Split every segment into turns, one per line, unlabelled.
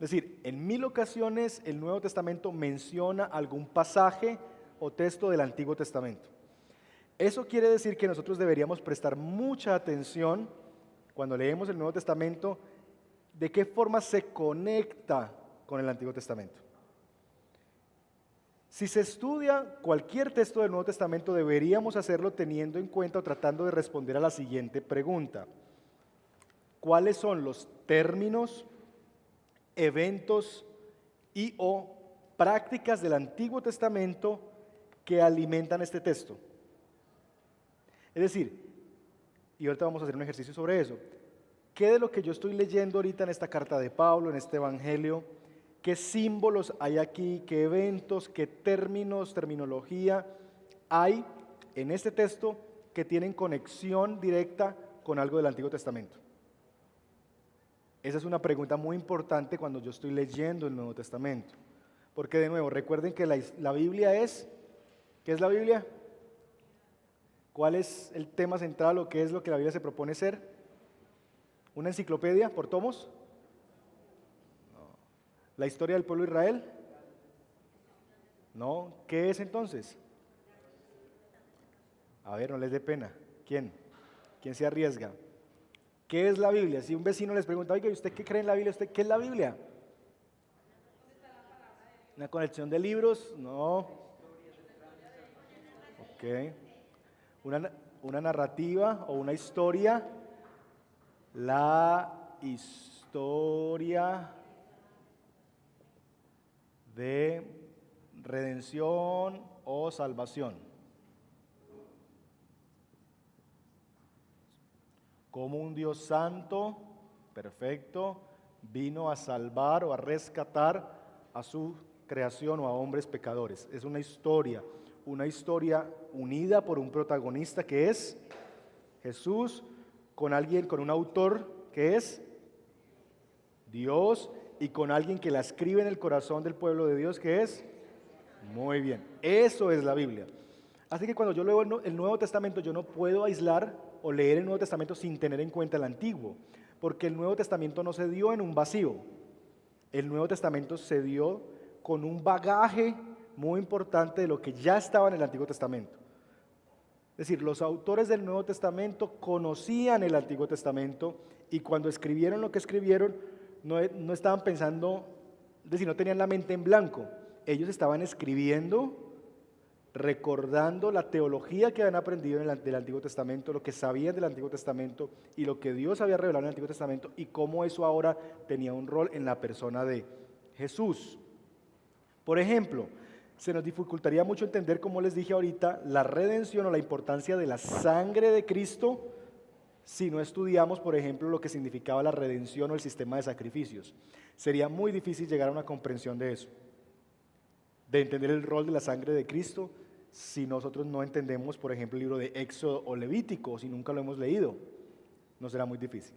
Es decir, en 1000 ocasiones el Nuevo Testamento menciona algún pasaje o texto del Antiguo Testamento. Eso quiere decir que nosotros deberíamos prestar mucha atención cuando leemos el Nuevo Testamento de qué forma se conecta con el Antiguo Testamento. Si se estudia cualquier texto del Nuevo Testamento, deberíamos hacerlo teniendo en cuenta o tratando de responder a la siguiente pregunta: ¿cuáles son los términos, eventos y o prácticas del Antiguo Testamento que alimentan este texto? Es decir, y ahorita vamos a hacer un ejercicio sobre eso, ¿qué de lo que yo estoy leyendo ahorita en esta carta de Pablo, en este evangelio, qué símbolos hay aquí, qué eventos, qué términos, terminología hay en este texto que tienen conexión directa con algo del Antiguo Testamento? Esa es una pregunta muy importante cuando yo estoy leyendo el Nuevo Testamento. Porque de nuevo, recuerden que la Biblia es, ¿qué es la Biblia? ¿Cuál es el tema central o qué es lo que la Biblia se propone ser? ¿Una enciclopedia por tomos? No. ¿La historia del pueblo de Israel? No. ¿Qué es entonces? A ver, no les dé pena. ¿Quién? ¿Quién se arriesga? ¿Qué es la Biblia? Si un vecino les pregunta, oiga, ¿y usted qué cree en la Biblia? ¿Usted qué es la Biblia? ¿Una colección de libros? No. Ok. ¿Una narrativa o una historia? La historia de redención o salvación. Como un Dios santo, perfecto, vino a salvar o a rescatar a su creación o a hombres pecadores. Es una historia unida por un protagonista que es Jesús, con alguien, con un autor que es Dios, y con alguien que la escribe en el corazón del pueblo de Dios que es, muy bien, eso es la Biblia. Así que cuando yo leo el Nuevo Testamento, yo no puedo aislar o leer el Nuevo Testamento sin tener en cuenta el Antiguo, porque el Nuevo Testamento no se dio en un vacío. El Nuevo Testamento se dio con un bagaje muy importante de lo que ya estaba en el Antiguo Testamento. Es decir, los autores del Nuevo Testamento conocían el Antiguo Testamento y cuando escribieron lo que escribieron, no estaban pensando, es decir, no tenían la mente en blanco. Ellos estaban escribiendo, recordando la teología que habían aprendido del Antiguo Testamento, lo que sabían del Antiguo Testamento y lo que Dios había revelado en el Antiguo Testamento y cómo eso ahora tenía un rol en la persona de Jesús. Por ejemplo, se nos dificultaría mucho entender, como les dije ahorita, la redención o la importancia de la sangre de Cristo si no estudiamos, por ejemplo, lo que significaba la redención o el sistema de sacrificios. Sería muy difícil llegar a una comprensión de eso, de entender el rol de la sangre de Cristo si nosotros no entendemos, por ejemplo, el libro de Éxodo o Levítico, si nunca lo hemos leído. No será muy difícil.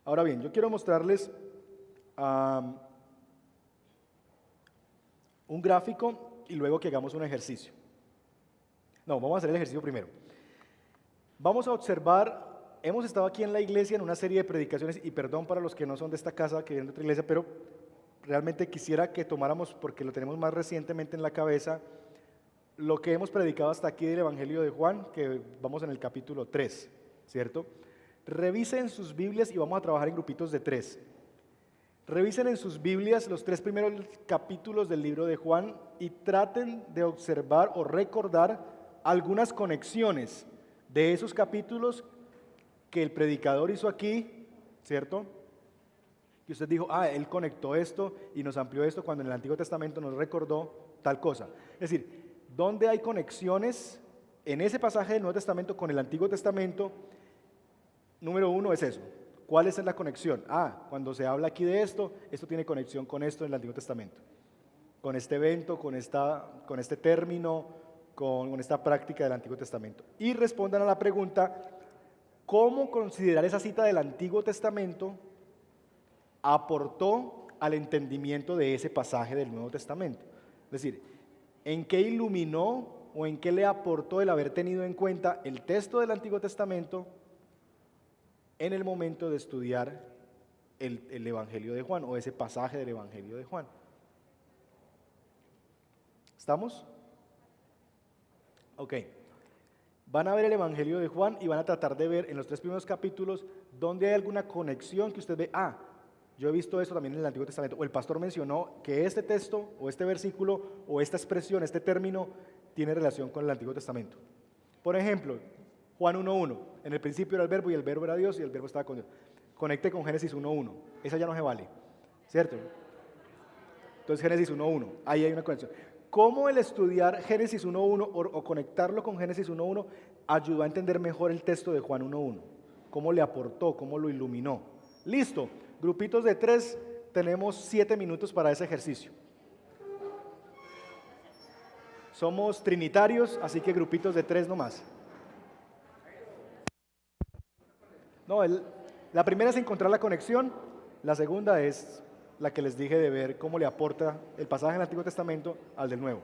Ahora bien, yo quiero mostrarles un gráfico y luego que hagamos un ejercicio. No, vamos a hacer el ejercicio primero. Vamos a observar, hemos estado aquí en la iglesia en una serie de predicaciones, y perdón para los que no son de esta casa, que vienen de otra iglesia, pero realmente quisiera que tomáramos, porque lo tenemos más recientemente en la cabeza, lo que hemos predicado hasta aquí del Evangelio de Juan, que vamos en el capítulo 3, ¿cierto? Revisen sus Biblias y vamos a trabajar en grupitos de 3. Revisen en sus Biblias los 3 primeros capítulos del libro de Juan y traten de observar o recordar algunas conexiones de esos capítulos que el predicador hizo aquí, ¿cierto? Y usted dijo, él conectó esto y nos amplió esto cuando en el Antiguo Testamento nos recordó tal cosa. Es decir, ¿dónde hay conexiones en ese pasaje del Nuevo Testamento con el Antiguo Testamento? Número 1 es eso. ¿Cuál es la conexión? Cuando se habla aquí de esto tiene conexión con esto en el Antiguo Testamento. Con este evento, con este término, con esta práctica del Antiguo Testamento. Y respondan a la pregunta, ¿cómo considerar esa cita del Antiguo Testamento aportó al entendimiento de ese pasaje del Nuevo Testamento? Es decir, ¿en qué iluminó o en qué le aportó el haber tenido en cuenta el texto del Antiguo Testamento en el momento de estudiar el Evangelio de Juan o ese pasaje del Evangelio de Juan. ¿Estamos? Ok. Van a ver el Evangelio de Juan y van a tratar de ver en los 3 primeros capítulos dónde hay alguna conexión que usted ve. Yo he visto eso también en el Antiguo Testamento. O el pastor mencionó que este texto o este versículo o esta expresión, este término, tiene relación con el Antiguo Testamento. Por ejemplo, Juan 1.1. En el principio era el verbo y el verbo era Dios y el verbo estaba con Dios. Conecte con Génesis 1.1. Esa ya no se vale, ¿cierto? Entonces Génesis 1.1. Ahí hay una conexión. ¿Cómo el estudiar Génesis 1.1 o conectarlo con Génesis 1.1 ayudó a entender mejor el texto de Juan 1.1? ¿Cómo le aportó? ¿Cómo lo iluminó? Listo, grupitos de 3, tenemos 7 minutos para ese ejercicio. Somos trinitarios, así que grupitos de 3 nomás. No, la primera es encontrar la conexión, la segunda es la que les dije de ver cómo le aporta el pasaje del Antiguo Testamento al del Nuevo.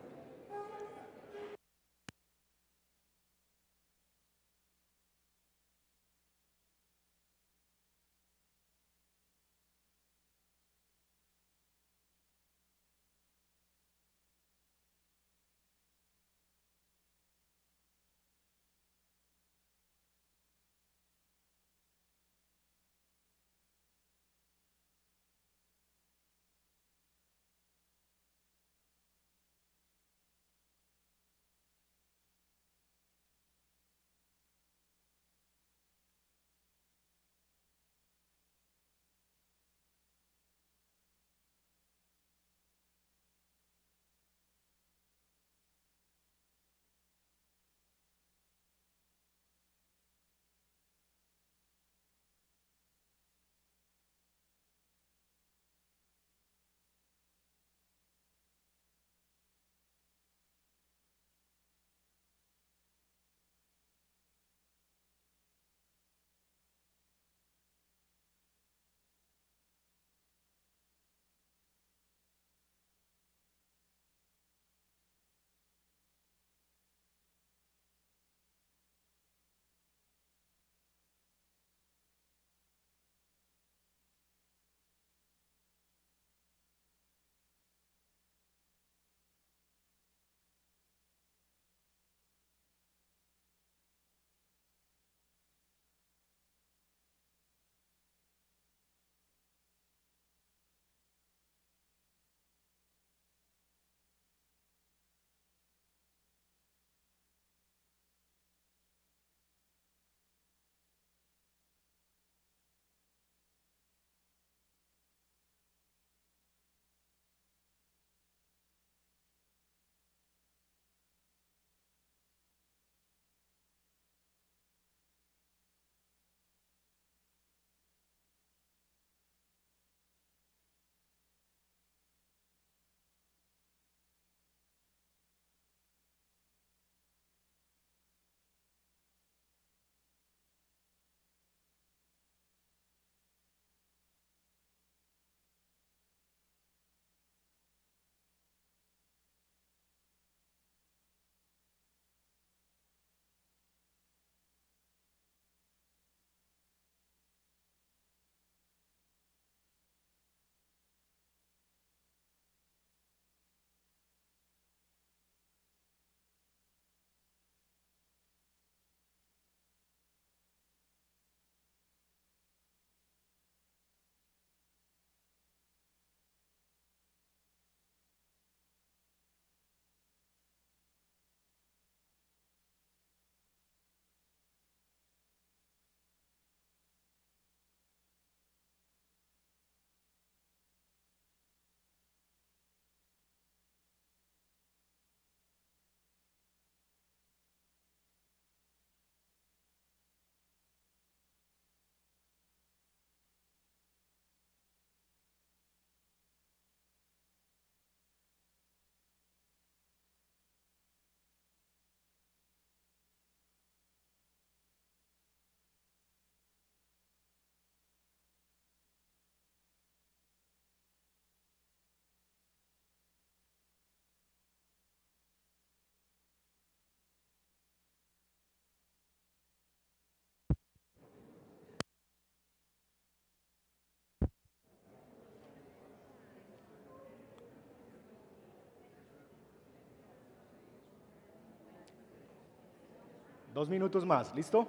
2 minutos más, ¿listo?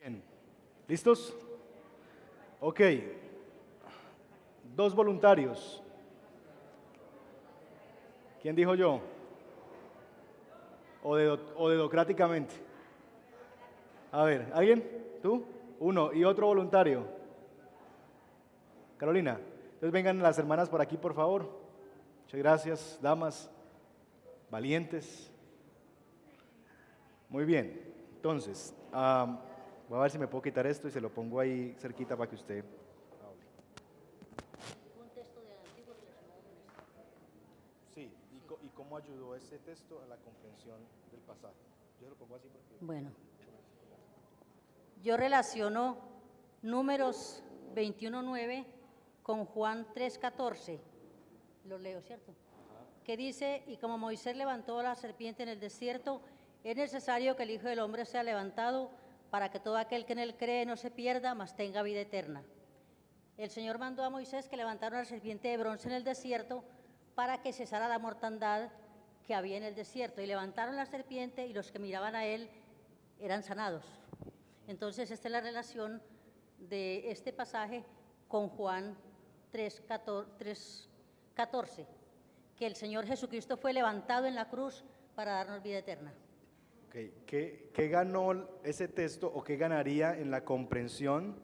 Bien. ¿Listos? Ok. 2 voluntarios. ¿Quién dijo yo? O dedocráticamente. A ver, ¿alguien? ¿Tú? 1. ¿Y otro voluntario? Carolina. Entonces vengan las hermanas por aquí, por favor. Muchas gracias, damas, valientes. Muy bien. Entonces, voy a ver si me puedo quitar esto y se lo pongo ahí cerquita para que usted hable. Sí, ¿y cómo ayudó ese texto a la comprensión del pasaje? Yo lo pongo así porque...
Bueno, yo relaciono Números 21:9 con Juan 3:14. Lo leo, ¿cierto? Que dice, y como Moisés levantó la serpiente en el desierto, es necesario que el Hijo del Hombre sea levantado para que todo aquel que en él cree no se pierda, mas tenga vida eterna. El Señor mandó a Moisés que levantara una serpiente de bronce en el desierto para que cesara la mortandad que había en el desierto. Y levantaron la serpiente y los que miraban a él eran sanados. Entonces, esta es la relación de este pasaje con Juan 3:14, que el Señor Jesucristo fue levantado en la cruz para darnos vida eterna.
Okay. ¿Qué ganó ese texto o qué ganaría en la comprensión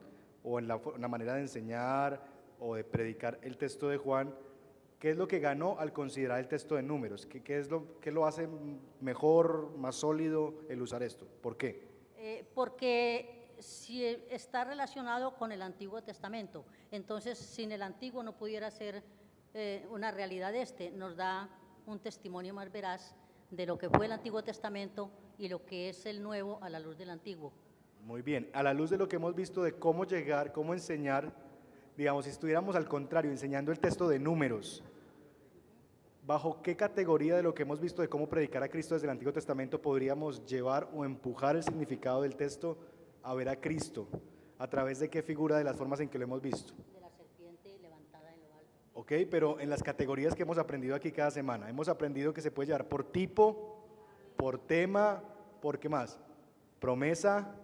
o en la manera de enseñar o de predicar el texto de Juan? ¿Qué es lo que ganó al considerar el texto de Números? ¿Qué lo hace mejor, más sólido el usar esto? ¿Por qué?
Porque si está relacionado con el Antiguo Testamento, entonces sin el Antiguo no pudiera ser una realidad nos da un testimonio más veraz de lo que fue el Antiguo Testamento y lo que es el Nuevo a la luz del Antiguo.
Muy bien, a la luz de lo que hemos visto de cómo llegar, cómo enseñar, digamos, si estuviéramos al contrario, enseñando el texto de Números, ¿bajo qué categoría de lo que hemos visto de cómo predicar a Cristo desde el Antiguo Testamento podríamos llevar o empujar el significado del texto a ver a Cristo? ¿A través de qué figura de las formas en que lo hemos visto?
De la serpiente levantada en lo alto.
Ok, pero en las categorías que hemos aprendido aquí cada semana, hemos aprendido que se puede llevar por tipo, por tema, ¿por qué más? Promesa,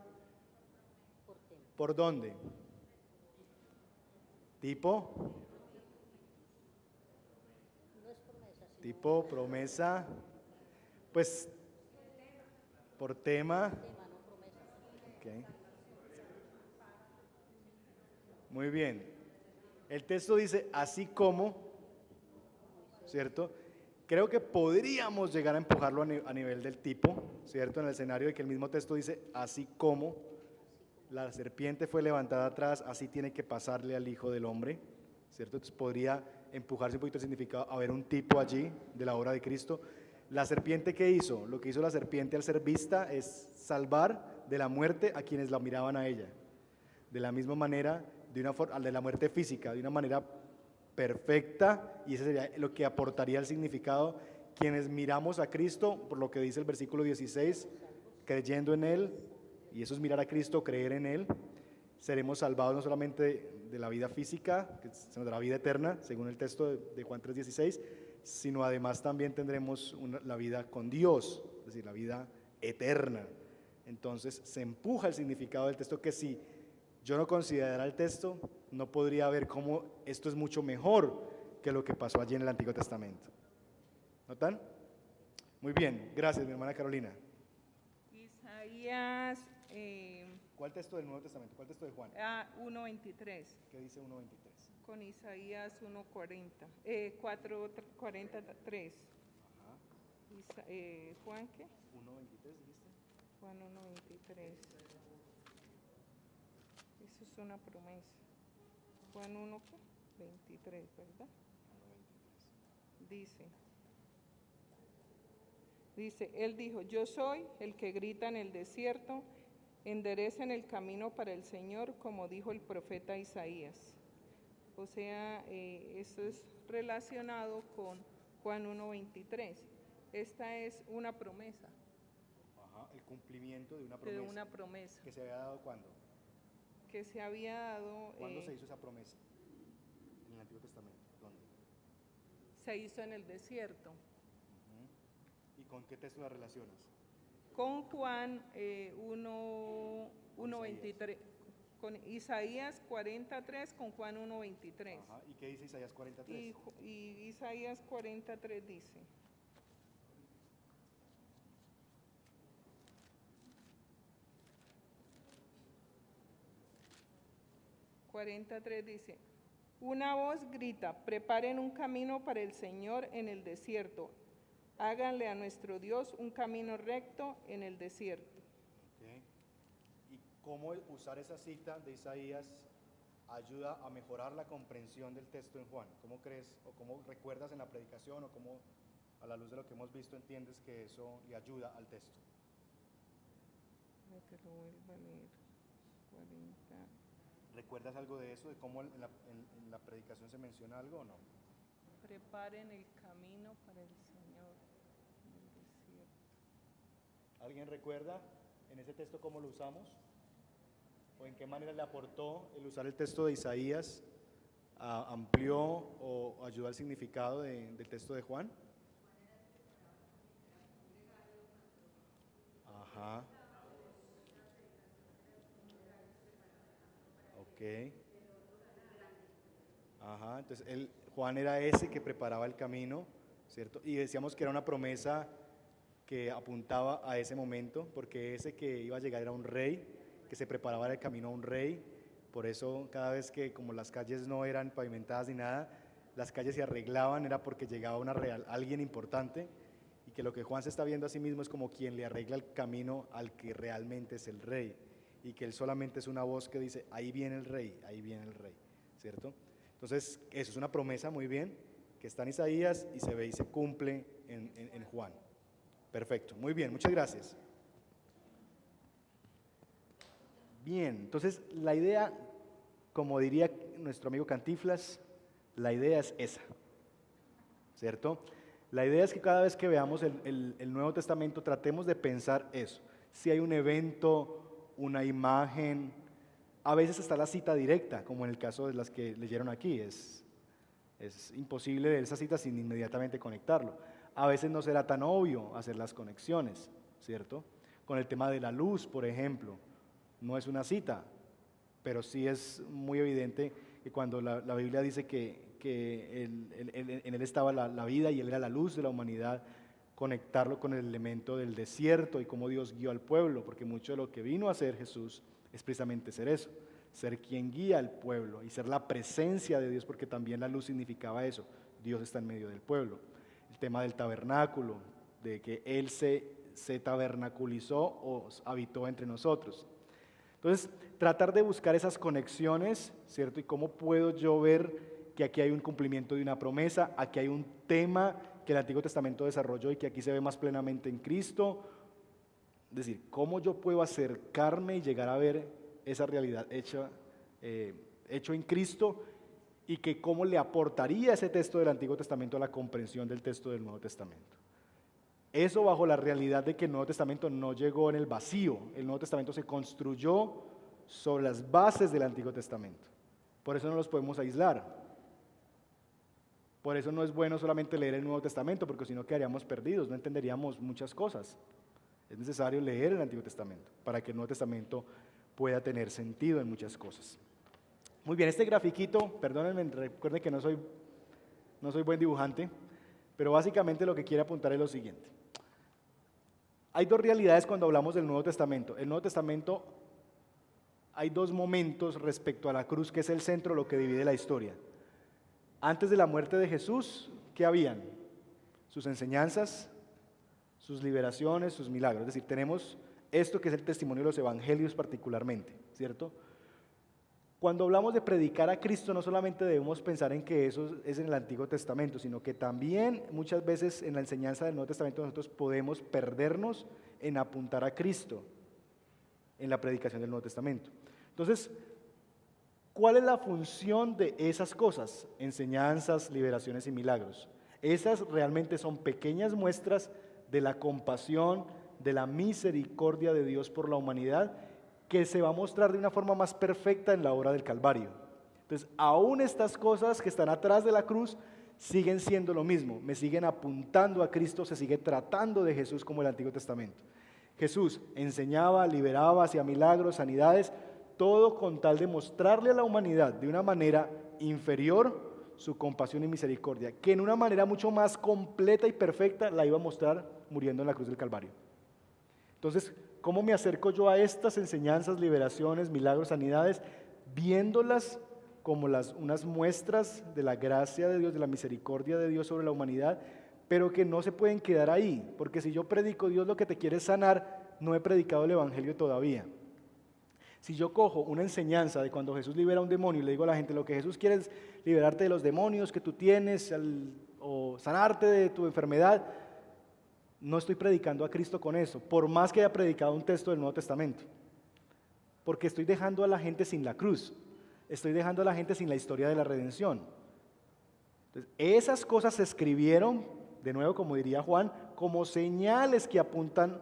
¿por dónde? Tipo, tipo, promesa, pues por tema. Okay. Muy bien. El texto dice, así como, ¿cierto? Creo que podríamos llegar a empujarlo a nivel del tipo, ¿cierto? En el escenario de que el mismo texto dice, así como la serpiente fue levantada atrás, así tiene que pasarle al Hijo del Hombre, ¿cierto? Entonces podría empujarse un poquito el significado a ver un tipo allí de la obra de Cristo. La serpiente, ¿qué hizo? Lo que hizo la serpiente al ser vista es salvar de la muerte a quienes la miraban a ella. De la misma manera, de la muerte física, de una manera perfecta, y ese sería lo que aportaría el significado. Quienes miramos a Cristo, por lo que dice el versículo 16, creyendo en Él, y eso es mirar a Cristo, creer en Él, seremos salvados no solamente de la vida física, sino de la vida eterna, según el texto de Juan 3:16, sino además también tendremos la vida con Dios, es decir, la vida eterna. Entonces se empuja el significado del texto, que si yo no considerara el texto, no podría ver cómo esto es mucho mejor que lo que pasó allí en el Antiguo Testamento. ¿Notan? Muy bien, gracias mi hermana Carolina.
Isaías
¿Cuál texto del Nuevo Testamento? ¿Cuál texto de Juan?
1:23.
¿Qué dice 1:23?
Con Isaías 4:43. ¿Juan qué?
1:23 dijiste.
Juan 1:23. Eso es una promesa. Juan 1:23, ¿verdad? Dice, él dijo, yo soy el que grita en el desierto, enderecen el camino para el Señor, como dijo el profeta Isaías. O sea, esto es relacionado con Juan 1:23. Esta es una promesa.
Ajá, el cumplimiento de una promesa.
De una promesa.
¿Que se había dado cuándo?
Que se había dado...
¿Cuándo se hizo esa promesa? En el Antiguo Testamento. ¿Dónde?
Se hizo en el desierto.
¿Y con qué texto la relacionas?
con Juan 1:23, con Isaías 43 con Juan 1:23.
Ajá, ¿y qué dice Isaías 43?
Y Isaías 43 dice: una voz grita, preparen un camino para el Señor en el desierto, háganle a nuestro Dios un camino recto en el desierto.
Okay. ¿Y cómo usar esa cita de Isaías ayuda a mejorar la comprensión del texto en Juan? ¿Cómo crees o cómo recuerdas en la predicación o cómo a la luz de lo que hemos visto entiendes que eso le ayuda al texto?
Que lo vuelva a leer. 40.
¿Recuerdas algo de eso, de cómo en la predicación se menciona algo o no?
Preparen el camino para el Señor en el desierto.
¿Alguien recuerda en ese texto cómo lo usamos? ¿O en qué manera le aportó el usar el texto de Isaías, amplió o ayudó al significado del texto de Juan? Ajá. Ok. Ajá, entonces Juan era ese que preparaba el camino, ¿cierto? Y decíamos que era una promesa que apuntaba a ese momento, porque ese que iba a llegar era un rey, que se preparaba el camino a un rey. Por eso cada vez que, como las calles no eran pavimentadas ni nada, las calles se arreglaban, era porque llegaba alguien importante, y que lo que Juan se está viendo a sí mismo es como quien le arregla el camino al que realmente es el rey, y que él solamente es una voz que dice, ahí viene el rey, ¿cierto? Entonces, eso es una promesa muy bien, que está en Isaías y se ve y se cumple en Juan. Perfecto, muy bien, muchas gracias. Bien, entonces la idea, como diría nuestro amigo Cantinflas, la idea es esa, ¿cierto? La idea es que cada vez que veamos el Nuevo Testamento tratemos de pensar eso. Si hay un evento, una imagen, a veces está la cita directa, como en el caso de las que leyeron aquí, es imposible leer esa cita sin inmediatamente conectarlo. A veces no será tan obvio hacer las conexiones, ¿cierto? Con el tema de la luz, por ejemplo, no es una cita, pero sí es muy evidente que cuando la Biblia dice que en él estaba la vida y él era la luz de la humanidad, conectarlo con el elemento del desierto y cómo Dios guió al pueblo, porque mucho de lo que vino a hacer Jesús es precisamente ser eso, ser quien guía al pueblo y ser la presencia de Dios, porque también la luz significaba eso, Dios está en medio del pueblo. El tema del tabernáculo, de que Él se tabernaculizó o habitó entre nosotros. Entonces, tratar de buscar esas conexiones, ¿cierto? Y cómo puedo yo ver que aquí hay un cumplimiento de una promesa, aquí hay un tema que el Antiguo Testamento desarrolló y que aquí se ve más plenamente en Cristo. Es decir, cómo yo puedo acercarme y llegar a ver esa realidad hecho en Cristo, y que cómo le aportaría ese texto del Antiguo Testamento a la comprensión del texto del Nuevo Testamento. Eso bajo la realidad de que el Nuevo Testamento no llegó en el vacío, el Nuevo Testamento se construyó sobre las bases del Antiguo Testamento. Por eso no los podemos aislar. Por eso no es bueno solamente leer el Nuevo Testamento, porque si no quedaríamos perdidos, no entenderíamos muchas cosas. Es necesario leer el Antiguo Testamento para que el Nuevo Testamento pueda tener sentido en muchas cosas. Muy bien, este grafiquito, perdónenme, recuerden que no soy buen dibujante, pero básicamente lo que quiere apuntar es lo siguiente. Hay dos realidades cuando hablamos del Nuevo Testamento. El Nuevo Testamento, hay dos momentos respecto a la cruz, que es el centro, lo que divide la historia. Antes de la muerte de Jesús, ¿qué habían? Sus enseñanzas, sus liberaciones, sus milagros. Es decir, tenemos esto que es el testimonio de los evangelios particularmente, ¿cierto? Cuando hablamos de predicar a Cristo, no solamente debemos pensar en que eso es en el Antiguo Testamento, sino que también muchas veces en la enseñanza del Nuevo Testamento nosotros podemos perdernos en apuntar a Cristo en la predicación del Nuevo Testamento. Entonces, ¿cuál es la función de esas cosas? Enseñanzas, liberaciones y milagros. Esas realmente son pequeñas muestras de la compasión, de la misericordia de Dios por la humanidad, que se va a mostrar de una forma más perfecta en la obra del Calvario. Entonces, aún estas cosas que están atrás de la cruz siguen siendo lo mismo, me siguen apuntando a Cristo, se sigue tratando de Jesús como el Antiguo Testamento. Jesús enseñaba, liberaba, hacía milagros, sanidades, todo con tal de mostrarle a la humanidad de una manera inferior su compasión y misericordia, que en una manera mucho más completa y perfecta la iba a mostrar muriendo en la cruz del Calvario. Entonces, ¿cómo me acerco yo a estas enseñanzas, liberaciones, milagros, sanidades? Viéndolas como unas muestras de la gracia de Dios, de la misericordia de Dios sobre la humanidad, pero que no se pueden quedar ahí, porque si yo predico Dios lo que te quiere es sanar, no he predicado el Evangelio todavía. Si yo cojo una enseñanza de cuando Jesús libera a un demonio y le digo a la gente, lo que Jesús quiere es liberarte de los demonios que tú tienes o sanarte de tu enfermedad, no estoy predicando a Cristo con eso, por más que haya predicado un texto del Nuevo Testamento, porque estoy dejando a la gente sin la cruz, estoy dejando a la gente sin la historia de la redención. Entonces, esas cosas se escribieron, de nuevo como diría Juan, como señales que apuntan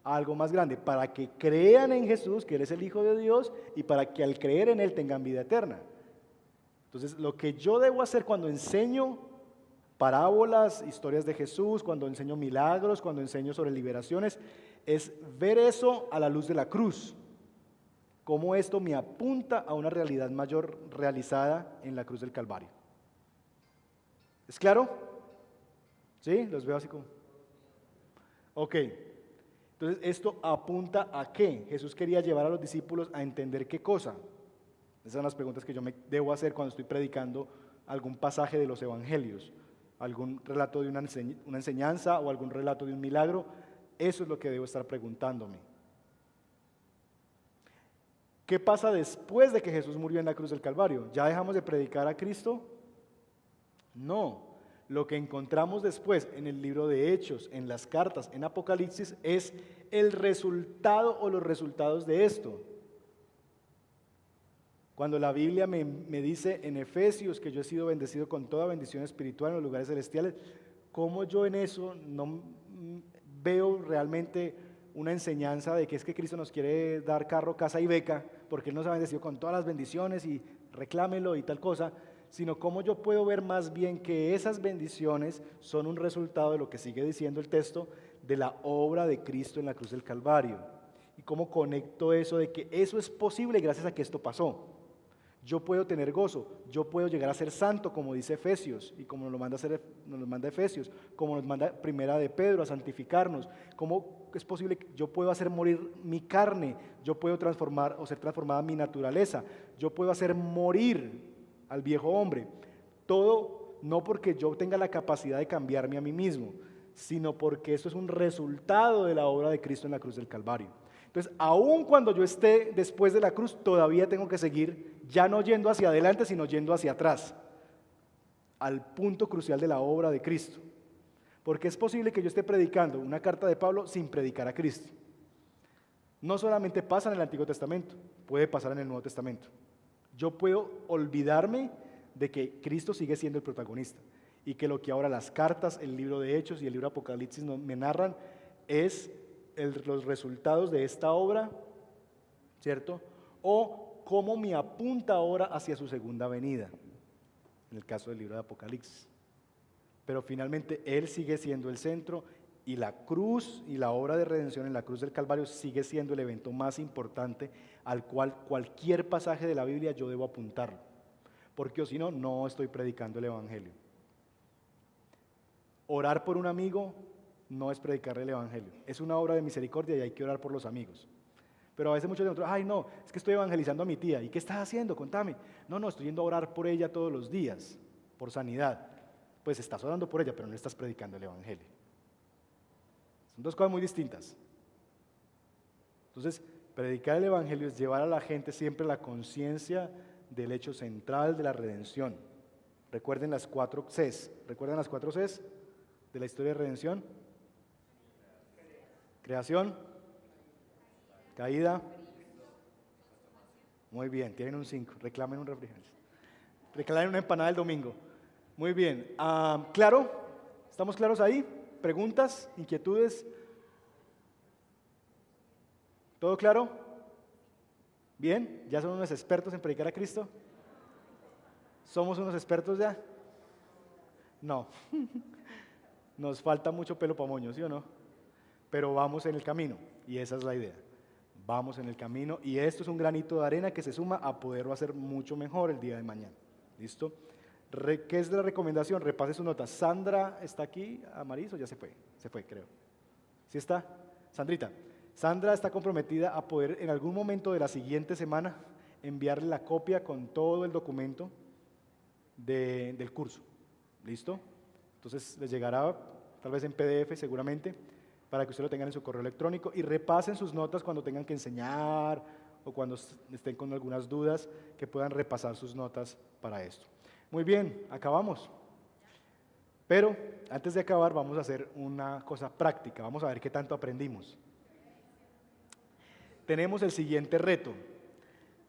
a algo más grande, para que crean en Jesús, que Él es el Hijo de Dios, y para que al creer en Él tengan vida eterna. Entonces, lo que yo debo hacer cuando enseño parábolas, historias de Jesús, cuando enseño milagros, cuando enseño sobre liberaciones, es ver eso a la luz de la cruz, cómo esto me apunta a una realidad mayor realizada en la cruz del Calvario. ¿Es claro? ¿Sí? Los veo así como... Ok. Entonces, ¿esto apunta a qué? Jesús quería llevar a los discípulos a entender qué cosa. Esas son las preguntas que yo me debo hacer cuando estoy predicando algún pasaje de los evangelios, algún relato de una enseñanza o algún relato de un milagro. Eso es lo que debo estar preguntándome. ¿Qué pasa después de que Jesús murió en la cruz del Calvario? ¿Ya dejamos de predicar a Cristo? No. Lo que encontramos después en el libro de Hechos, en las cartas, en Apocalipsis, es el resultado o los resultados de esto. Cuando la Biblia me dice en Efesios que yo he sido bendecido con toda bendición espiritual en los lugares celestiales, ¿cómo yo en eso no veo realmente una enseñanza de que es que Cristo nos quiere dar carro, casa y beca, porque Él nos ha bendecido con todas las bendiciones y reclámelo y tal cosa? Sino cómo yo puedo ver más bien que esas bendiciones son un resultado de lo que sigue diciendo el texto, de la obra de Cristo en la cruz del Calvario. Y cómo conecto eso de que eso es posible gracias a que esto pasó. Yo puedo tener gozo, yo puedo llegar a ser santo, como dice Efesios, y como nos lo manda Efesios, como nos manda Primera de Pedro a santificarnos. ¿Cómo es posible que yo puedo hacer morir mi carne? Yo puedo transformar o ser transformada mi naturaleza. Yo puedo hacer morir al viejo hombre. Todo no porque yo tenga la capacidad de cambiarme a mí mismo, sino porque eso es un resultado de la obra de Cristo en la cruz del Calvario. Entonces, aun cuando yo esté después de la cruz, todavía tengo que seguir, ya no yendo hacia adelante, sino yendo hacia atrás, al punto crucial de la obra de Cristo. Porque es posible que yo esté predicando una carta de Pablo sin predicar a Cristo. No solamente pasa en el Antiguo Testamento, puede pasar en el Nuevo Testamento. Yo puedo olvidarme de que Cristo sigue siendo el protagonista y que lo que ahora las cartas, el libro de Hechos y el libro de Apocalipsis me narran es los resultados de esta obra, ¿cierto? O cómo me apunta ahora hacia su segunda venida, en el caso del libro de Apocalipsis. Pero finalmente Él sigue siendo el centro y la cruz y la obra de redención en la cruz del Calvario sigue siendo el evento más importante al cual cualquier pasaje de la Biblia yo debo apuntarlo, porque o si no, no estoy predicando el Evangelio. Orar por un amigo no es predicar el Evangelio, es una obra de misericordia y hay que orar por los amigos. Pero a veces muchos de nosotros, ay no, es que estoy evangelizando a mi tía, ¿y qué estás haciendo? Contame. No, estoy yendo a orar por ella todos los días, por sanidad. Pues estás orando por ella, pero no estás predicando el Evangelio. Son dos cosas muy distintas. Entonces, predicar el Evangelio es llevar a la gente siempre la conciencia del hecho central de la redención. Recuerden las 4 Cs. ¿Recuerdan las 4 Cs de la historia de redención? Creación, caída. Muy bien, tienen un 5. Reclamen un refrigerio. Reclamen una empanada el domingo. Muy bien. ¿Claro? ¿Estamos claros ahí? ¿Preguntas? ¿Inquietudes? ¿Todo claro? ¿Bien? ¿Ya son unos expertos en predicar a Cristo? ¿Somos unos expertos ya? No. Nos falta mucho pelo para moño, ¿sí o no? pero vamos en el camino y esa es la idea. Vamos en el camino y esto es un granito de arena que se suma a poderlo hacer mucho mejor el día de mañana. ¿Listo? ¿Qué es la recomendación? Repase sus notas. Sandra está aquí, Amaris, o ya se fue creo. ¿Sí está? Sandrita. Sandra está comprometida a poder en algún momento de la siguiente semana enviarle la copia con todo el documento del curso. ¿Listo? Entonces les llegará tal vez en PDF seguramente para que ustedes lo tengan en su correo electrónico y repasen sus notas cuando tengan que enseñar o cuando estén con algunas dudas, que puedan repasar sus notas para esto. Muy bien, acabamos. Pero antes de acabar vamos a hacer una cosa práctica, vamos a ver qué tanto aprendimos. Tenemos el siguiente reto.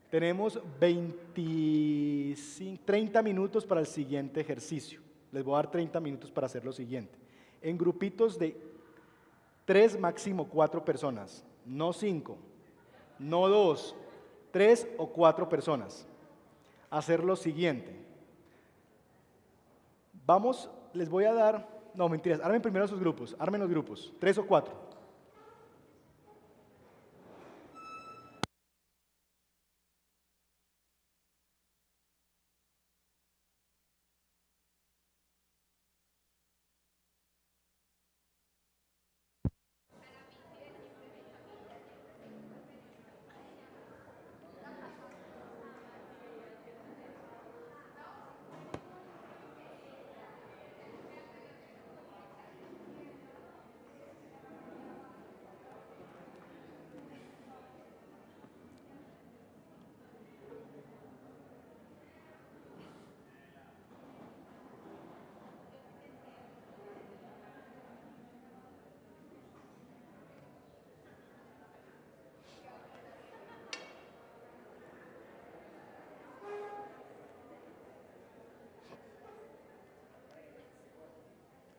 Tenemos 30 minutos para el siguiente ejercicio. Les voy a dar 30 minutos para hacer lo siguiente. En grupitos de 3, máximo 4 personas, no 5, no 2, 3 o 4 personas. Hacer lo siguiente. Les voy a dar, no mentiras, armen primero sus grupos, armen los grupos, 3 o 4.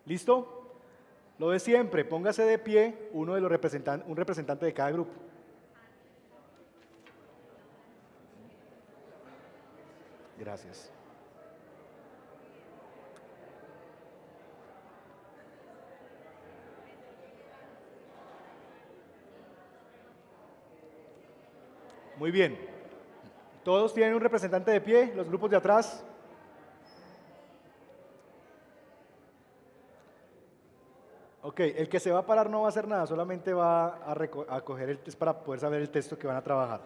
¿Listo? Lo de siempre, póngase de pie un representante de cada grupo. Gracias. Muy bien. ¿Todos tienen un representante de pie? ¿Los grupos de atrás? Ok, el que se va a parar no va a hacer nada, solamente va a coger el test para poder saber el texto que van a trabajar.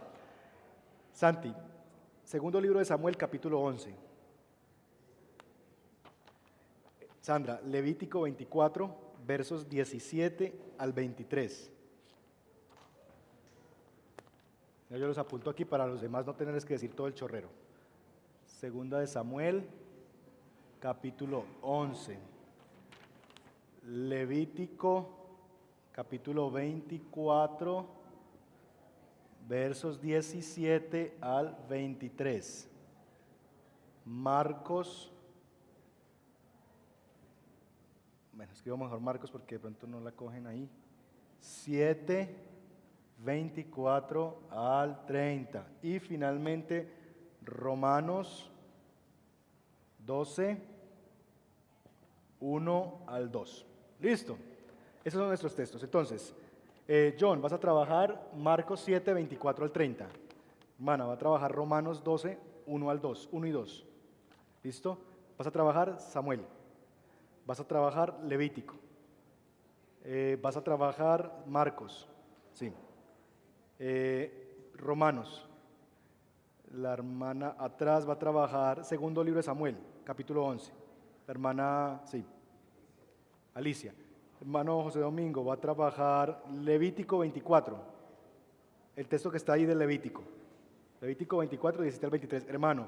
Santi, segundo libro de Samuel, capítulo 11. Sandra, Levítico 24, versos 17 al 23. Yo los apunto aquí para los demás no tenerles que decir todo el chorrero. Segunda de Samuel, capítulo 11. Levítico, capítulo 24, versos 17 al 23. Marcos, bueno, escribo mejor Marcos porque de pronto no la cogen ahí. 7, 24 al 30. Y finalmente, Romanos 12, 1 al 2. Listo. Esos son nuestros textos. Entonces, John, vas a trabajar Marcos 7, 24 al 30. Hermana, va a trabajar Romanos 12, 1 al 2, 1 y 2. ¿Listo? Vas a trabajar Samuel. Vas a trabajar Levítico. Vas a trabajar Marcos. Sí. Romanos. La hermana atrás va a trabajar segundo libro de Samuel, capítulo 11. La hermana, sí. Alicia. Hermano José Domingo va a trabajar Levítico 24. El texto que está ahí del Levítico. Levítico 24, 17 al 23. Hermano,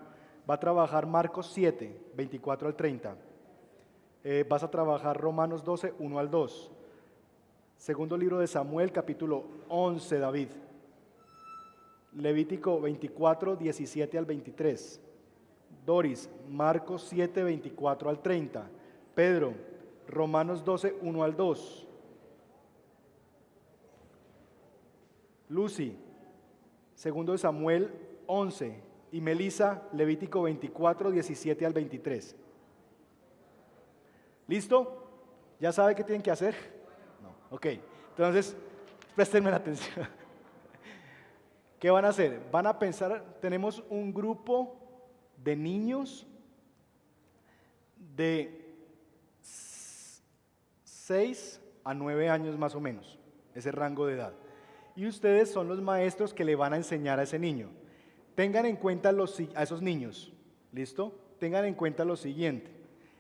va a trabajar Marcos 7, 24 al 30. Vas a trabajar Romanos 12, 1 al 2. Segundo libro de Samuel, capítulo 11, David. Levítico 24, 17 al 23. Doris, Marcos 7, 24 al 30. Pedro, Romanos 12, 1 al 2. Lucy, segundo de Samuel 11. Y Melissa, Levítico 24, 17 al 23. ¿Listo? ¿Ya sabe qué tienen que hacer? No. Ok. Entonces, préstenme la atención. ¿Qué van a hacer? Van a pensar, tenemos un grupo de niños de 6 a 9 años más o menos, ese rango de edad. Y ustedes son los maestros que le van a enseñar a ese niño. Tengan en cuenta a esos niños, ¿listo? Tengan en cuenta lo siguiente.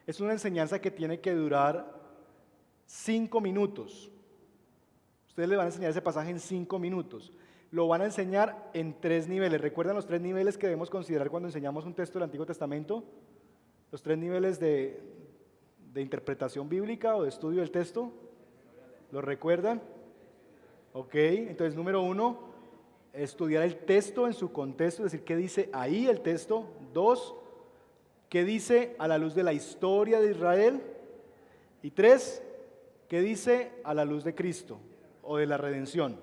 Es una enseñanza que tiene que durar 5 minutos. Ustedes le van a enseñar ese pasaje en 5 minutos. Lo van a enseñar en 3 niveles. ¿Recuerdan los 3 niveles que debemos considerar cuando enseñamos un texto del Antiguo Testamento? Los 3 niveles de interpretación bíblica o de estudio del texto. ¿Lo recuerdan? Ok, entonces número 1, estudiar el texto en su contexto, es decir, qué dice ahí el texto. 2, qué dice a la luz de la historia de Israel. Y 3, qué dice a la luz de Cristo o de la redención.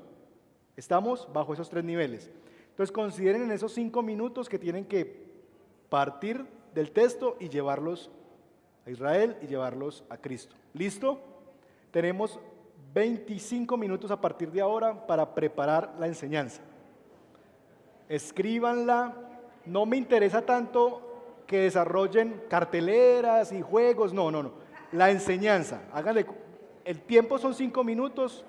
Estamos bajo esos 3 niveles. Entonces consideren en esos 5 minutos que tienen que partir del texto y llevarlos a Israel y llevarlos a Cristo. ¿Listo? Tenemos 25 minutos a partir de ahora para preparar la enseñanza. Escríbanla. No me interesa tanto que desarrollen carteleras y juegos. No. La enseñanza. Háganle. El tiempo son 5 minutos.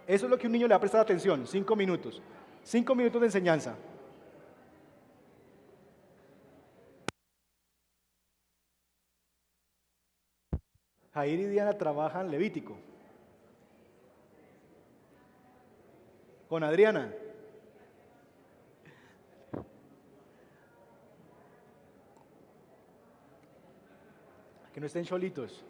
Eso es lo que un niño le va a prestar atención. 5 minutos. 5 minutos de enseñanza. Jair y Diana trabajan Levítico. Con Adriana. Que no estén solitos.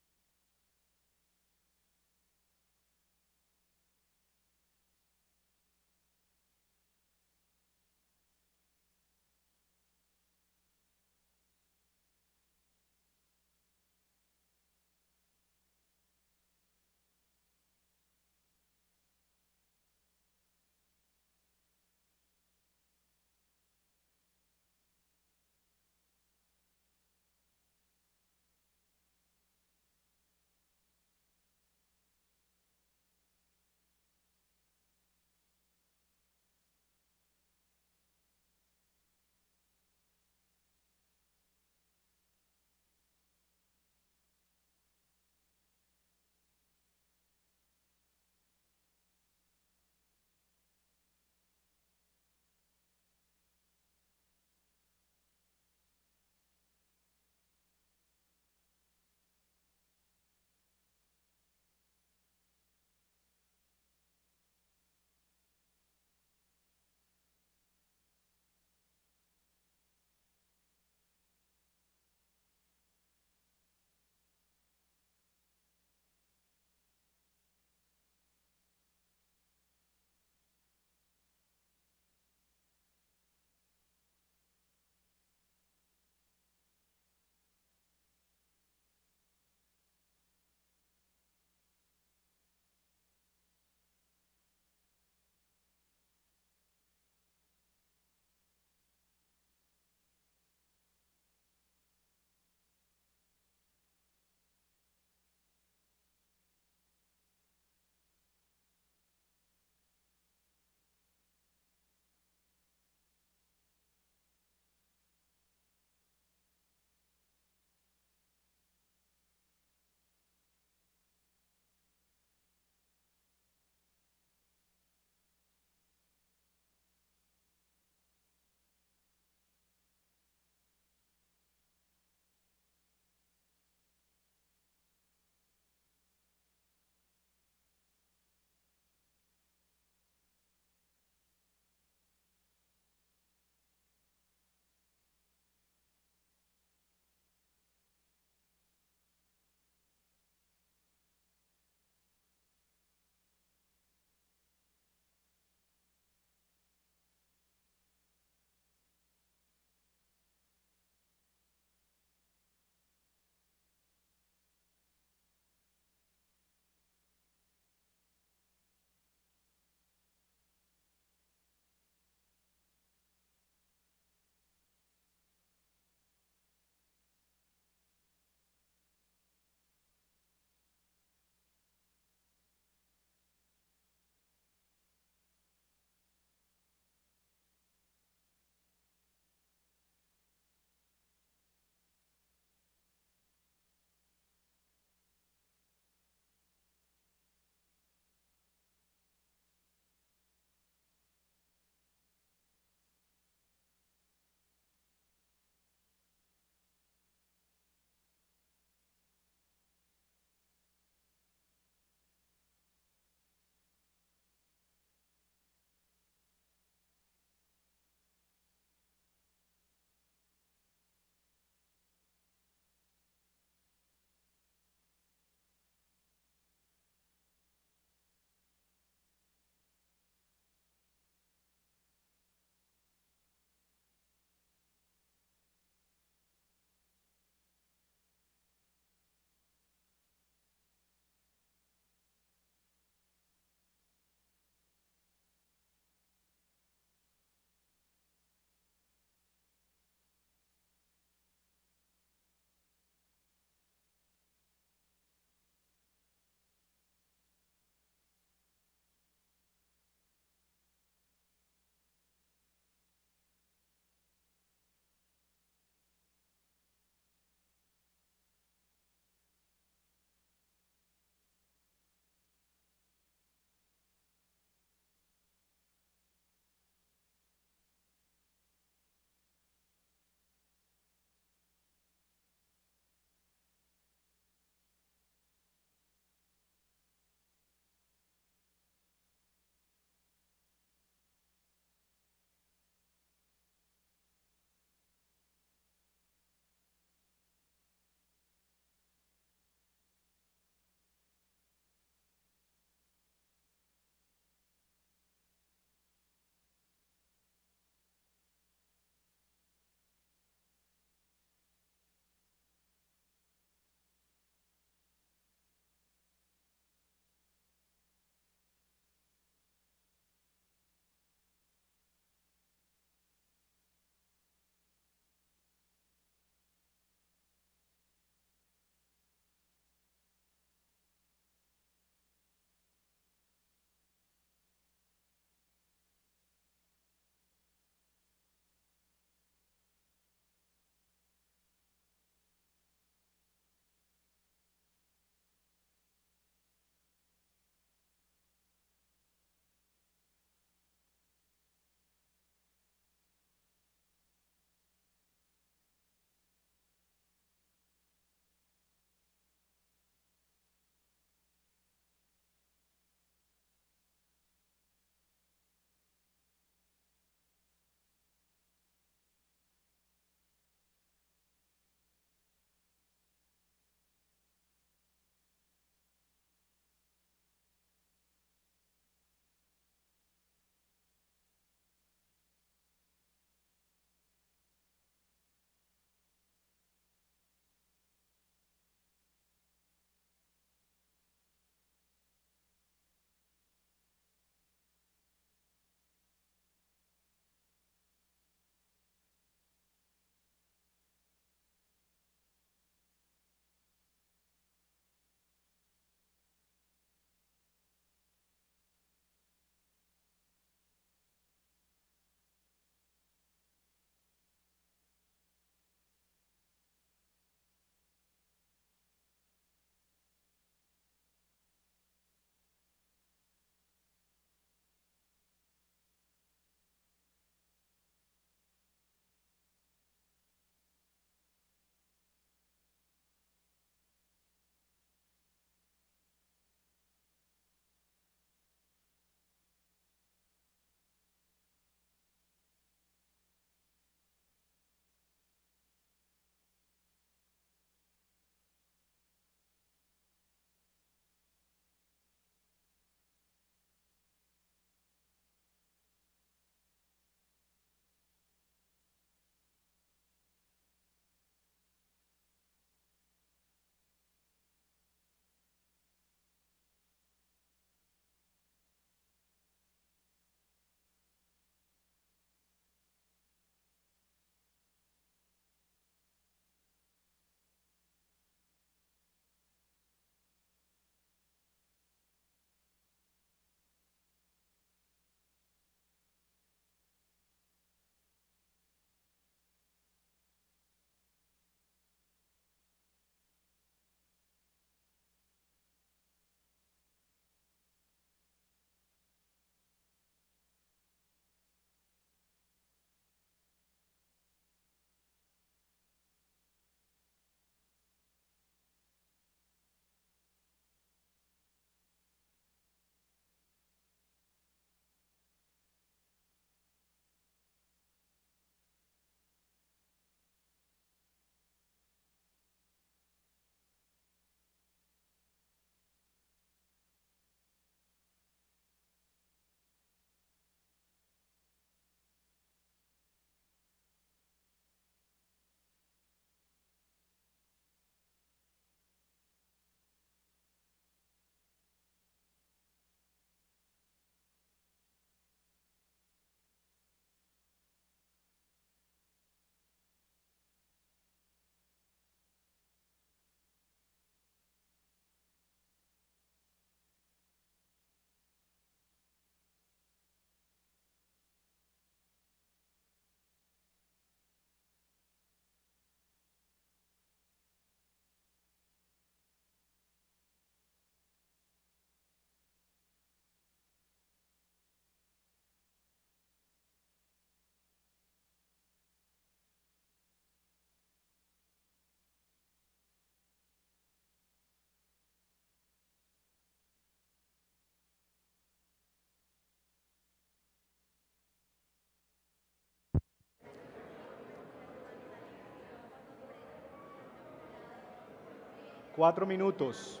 4 minutos.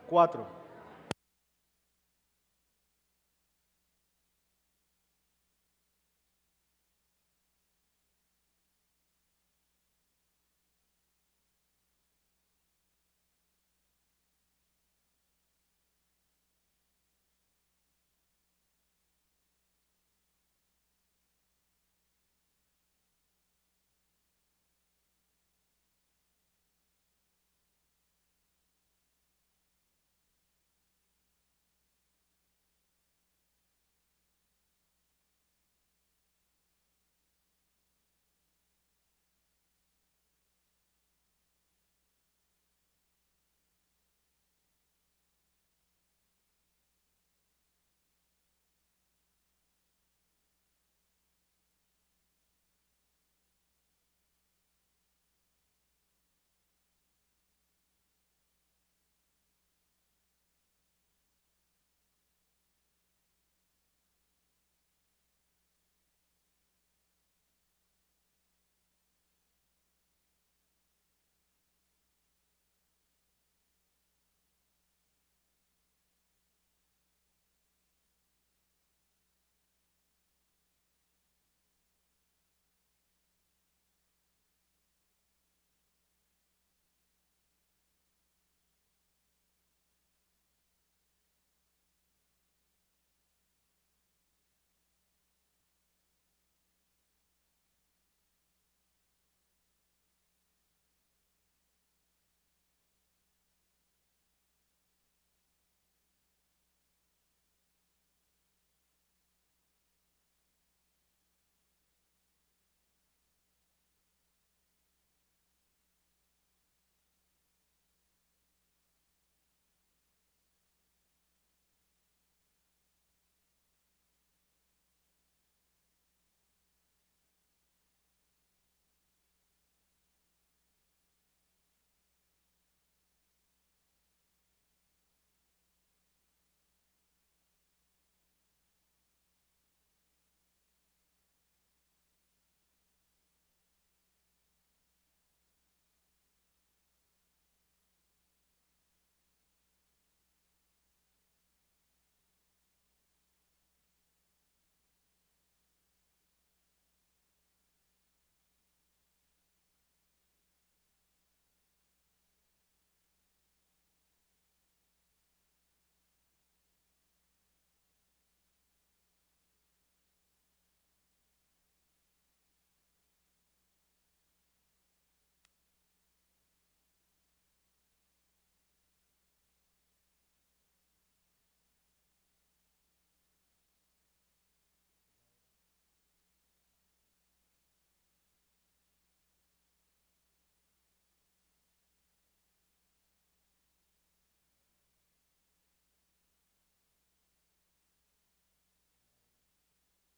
4.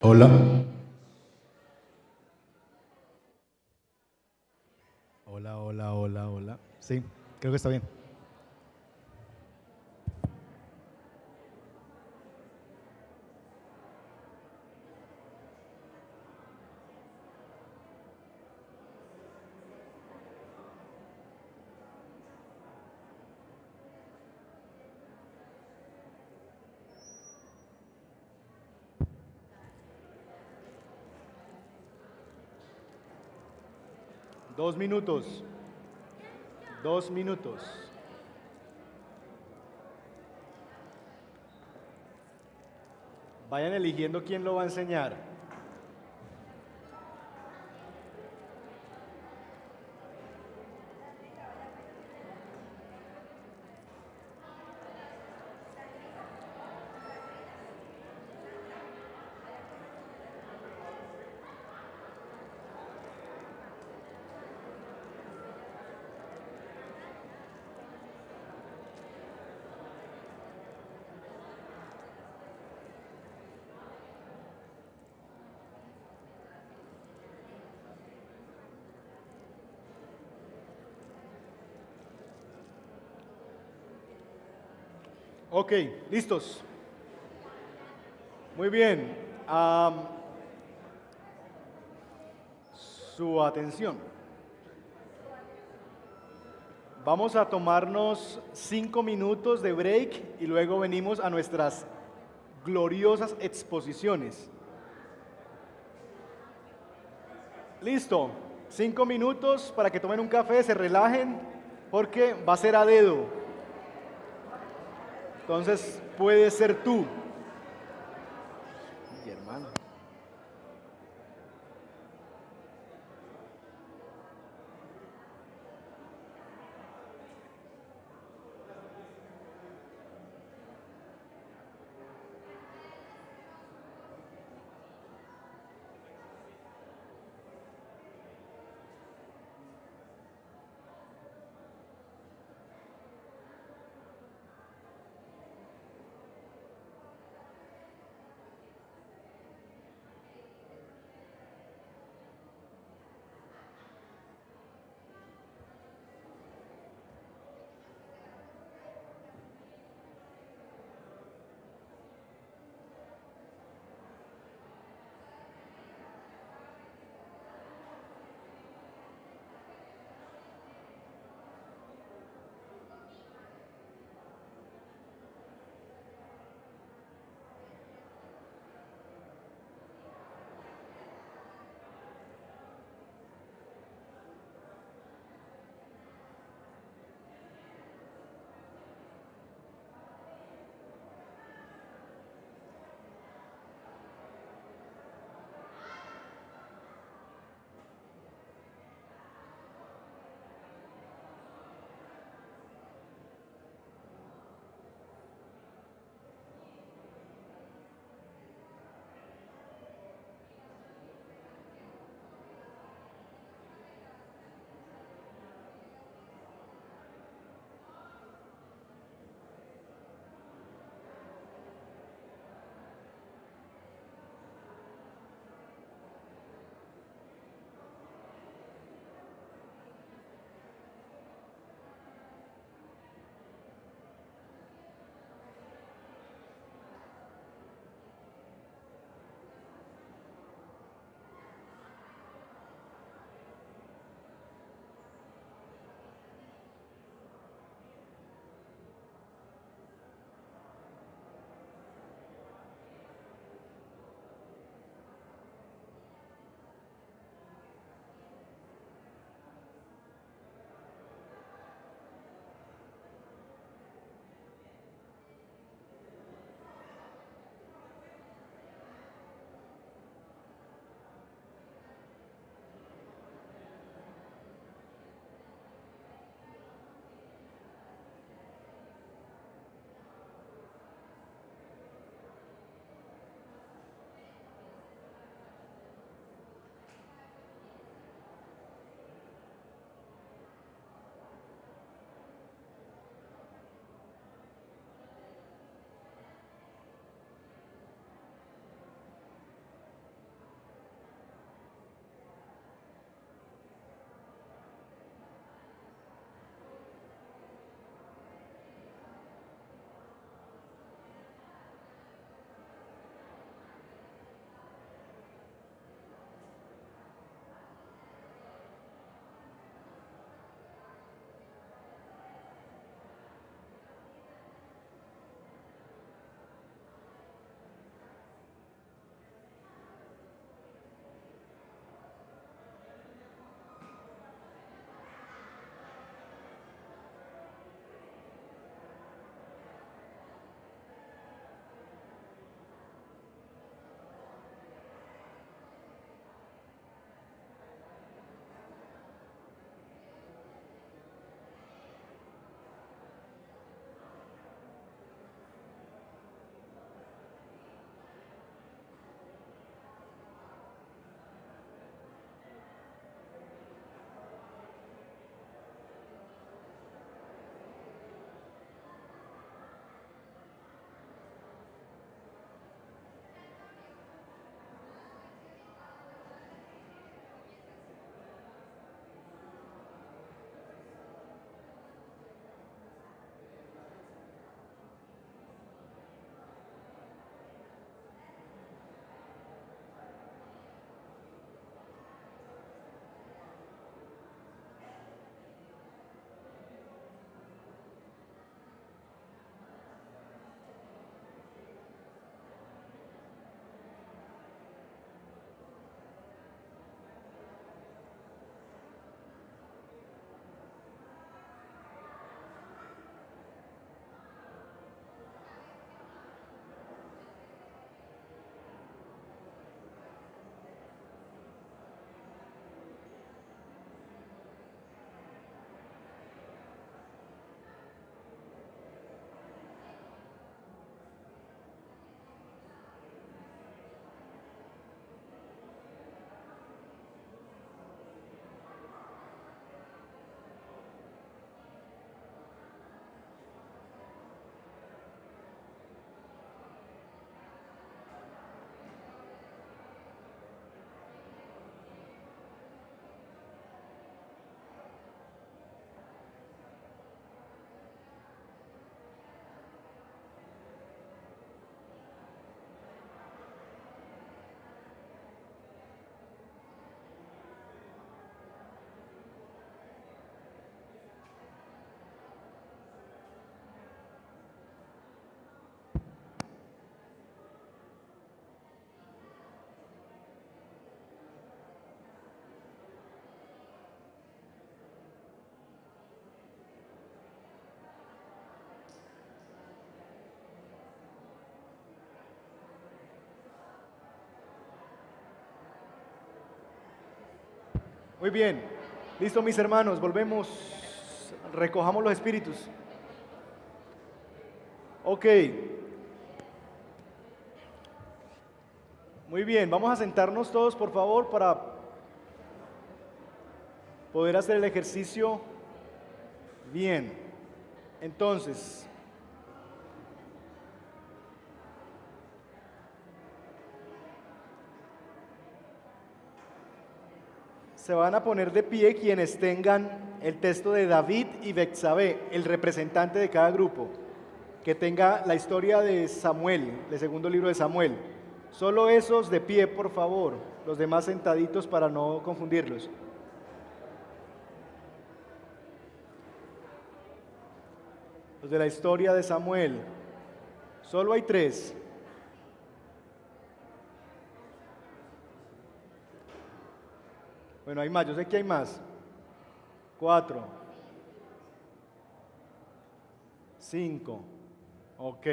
Hola. Hola, hola, hola, hola. Sí, creo que está bien. Dos minutos. 2 minutos. Vayan eligiendo quién lo va a enseñar. Ok, listos. Muy bien. Su atención. Vamos a tomarnos 5 minutos de break y luego venimos a nuestras gloriosas exposiciones. Listo, 5 minutos para que tomen un café, se relajen, porque va a ser a dedo. Entonces puede ser tú. Y hermano. Muy bien. Listo, mis hermanos, volvemos. Recojamos los espíritus. Ok. Muy bien, vamos a sentarnos todos, por favor, para poder hacer el ejercicio bien. Entonces, se van a poner de pie quienes tengan el texto de David y Betsabé, el representante de cada grupo, que tenga la historia de Samuel, del segundo libro de Samuel. Solo esos de pie, por favor, los demás sentaditos para no confundirlos. Los de la historia de Samuel. Solo hay 3. Bueno, hay más, yo sé que hay más. 4. 5. Ok.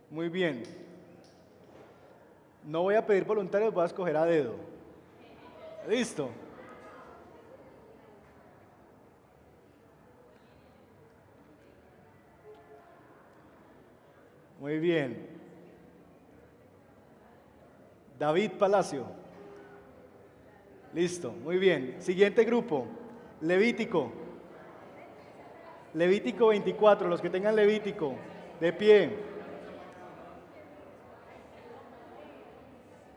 Muy bien. No voy a pedir voluntarios, voy a escoger a dedo. ¿Listo? Muy bien. David Palacio. Listo, muy bien. Siguiente grupo, Levítico. Levítico 24, los que tengan Levítico, de pie.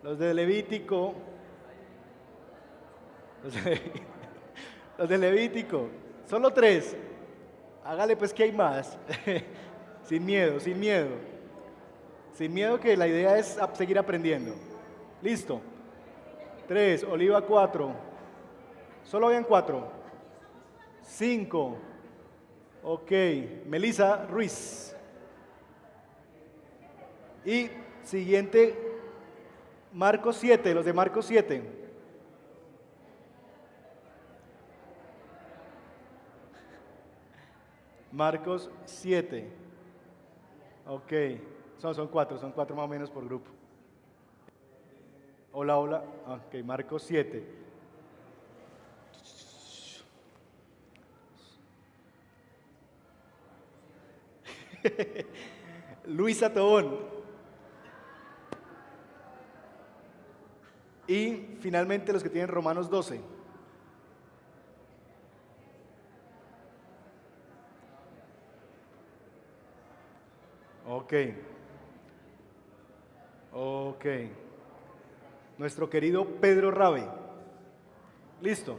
Los de Levítico. Los de Levítico. Solo 3. Hágale pues que hay más. Sin miedo, sin miedo. Sin miedo, que la idea es seguir aprendiendo. Listo. 3, Oliva 4. Solo habían 4. 5. Ok, Melissa Ruiz. Y siguiente, Marcos 7, los de Marcos 7. Marcos 7. Ok, son 4 más o menos por grupo. Hola, hola. Ok, Marcos 7. Luisa Tobón. Y finalmente los que tienen Romanos 12. Ok. Ok. Nuestro querido Pedro Rabe. Listo.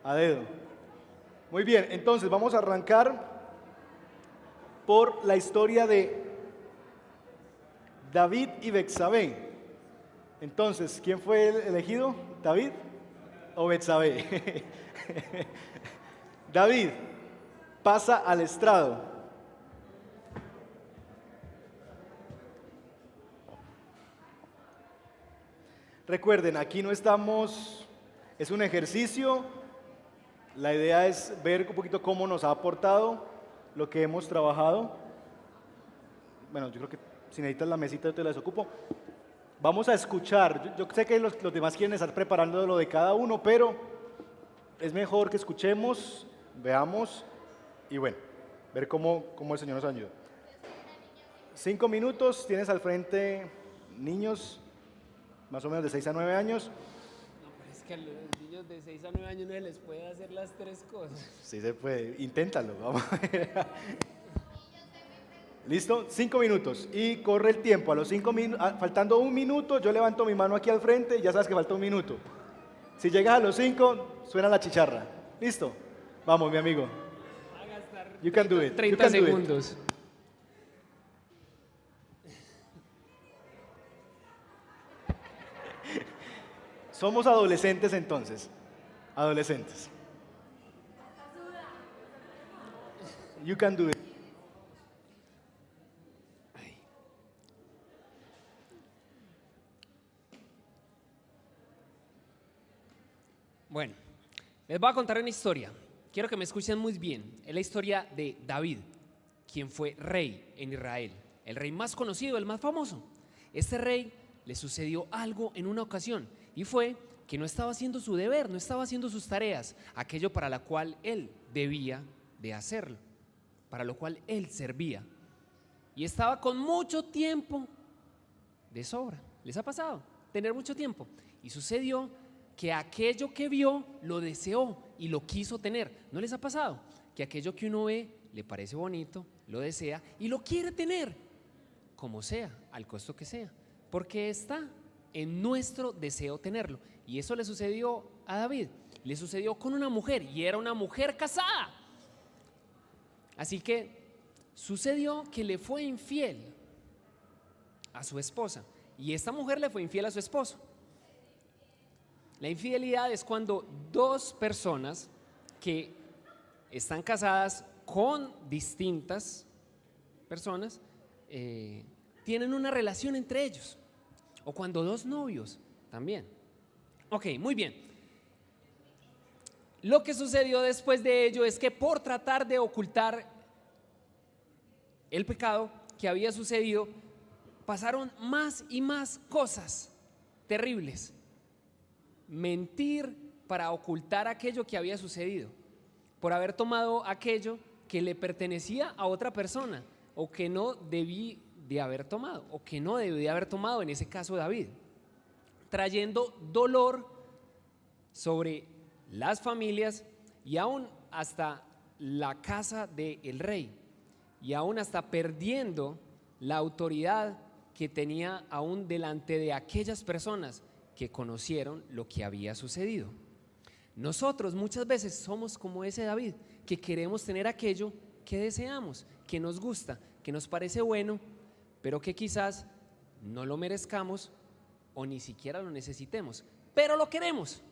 A dedo. Muy bien, entonces vamos a arrancar por la historia de David y Betsabé. Entonces, ¿quién fue el elegido? ¿David o Betsabé? David pasa al estrado. Recuerden, aquí no estamos, es un ejercicio, la idea es ver un poquito cómo nos ha aportado lo que hemos trabajado. Bueno, yo creo que si necesitas la mesita yo te la desocupo. Vamos a escuchar, yo sé que los demás quieren estar preparando lo de cada uno, pero es mejor que escuchemos, veamos y bueno, ver cómo el Señor nos ayuda. 5 minutos, tienes al frente niños más o menos de 6 a 9 años.
No, pero es que a los niños de 6 a 9 años no se les puede hacer las 3 cosas.
Sí se puede, inténtalo, vamos a ver. ¿Listo? 5 minutos y corre el tiempo. A los 5 minutos, faltando 1 minuto, yo levanto mi mano aquí al frente y ya sabes que falta 1 minuto. Si llegas a los 5, suena la chicharra. ¿Listo? Vamos, mi amigo.
Va a gastar
You can do it.
30 segundos.
Somos adolescentes entonces. Adolescentes. You can do it.
Bueno, les voy a contar una historia. Quiero que me escuchen muy bien. Es la historia de David, quien fue rey en Israel. El rey más conocido, el más famoso. Este rey le sucedió algo en una ocasión y fue que no estaba haciendo su deber, no estaba haciendo sus tareas, aquello para la cual él debía de hacerlo, para lo cual él servía. Y estaba con mucho tiempo de sobra. ¿Les ha pasado? Tener mucho tiempo. Y sucedió que aquello que vio lo deseó y lo quiso tener. ¿No les ha pasado? Que aquello que uno ve le parece bonito, lo desea y lo quiere tener, como sea, al costo que sea, porque está en nuestro deseo tenerlo. Y eso le sucedió a David, le sucedió con una mujer, y era una mujer casada. Así que sucedió que le fue infiel a su esposa, y esta mujer le fue infiel a su esposo. La infidelidad es cuando dos personas que están casadas con distintas personas tienen una relación entre ellos, o cuando dos novios también. Ok, muy bien. Lo que sucedió después de ello es que por tratar de ocultar el pecado que había sucedido, pasaron más y más cosas terribles. Mentir para ocultar aquello que había sucedido, por haber tomado aquello que le pertenecía a otra persona, o que no debí de haber tomado, o que no debí de haber tomado, en ese caso David, trayendo dolor sobre las familias y aún hasta la casa del rey, y aún hasta perdiendo la autoridad que tenía aún delante de aquellas personas que conocieron lo que había sucedido. Nosotros muchas veces somos como ese David, que queremos tener aquello que deseamos, que nos gusta, que nos parece bueno, pero que quizás no lo merezcamos o ni siquiera lo necesitemos, pero lo queremos,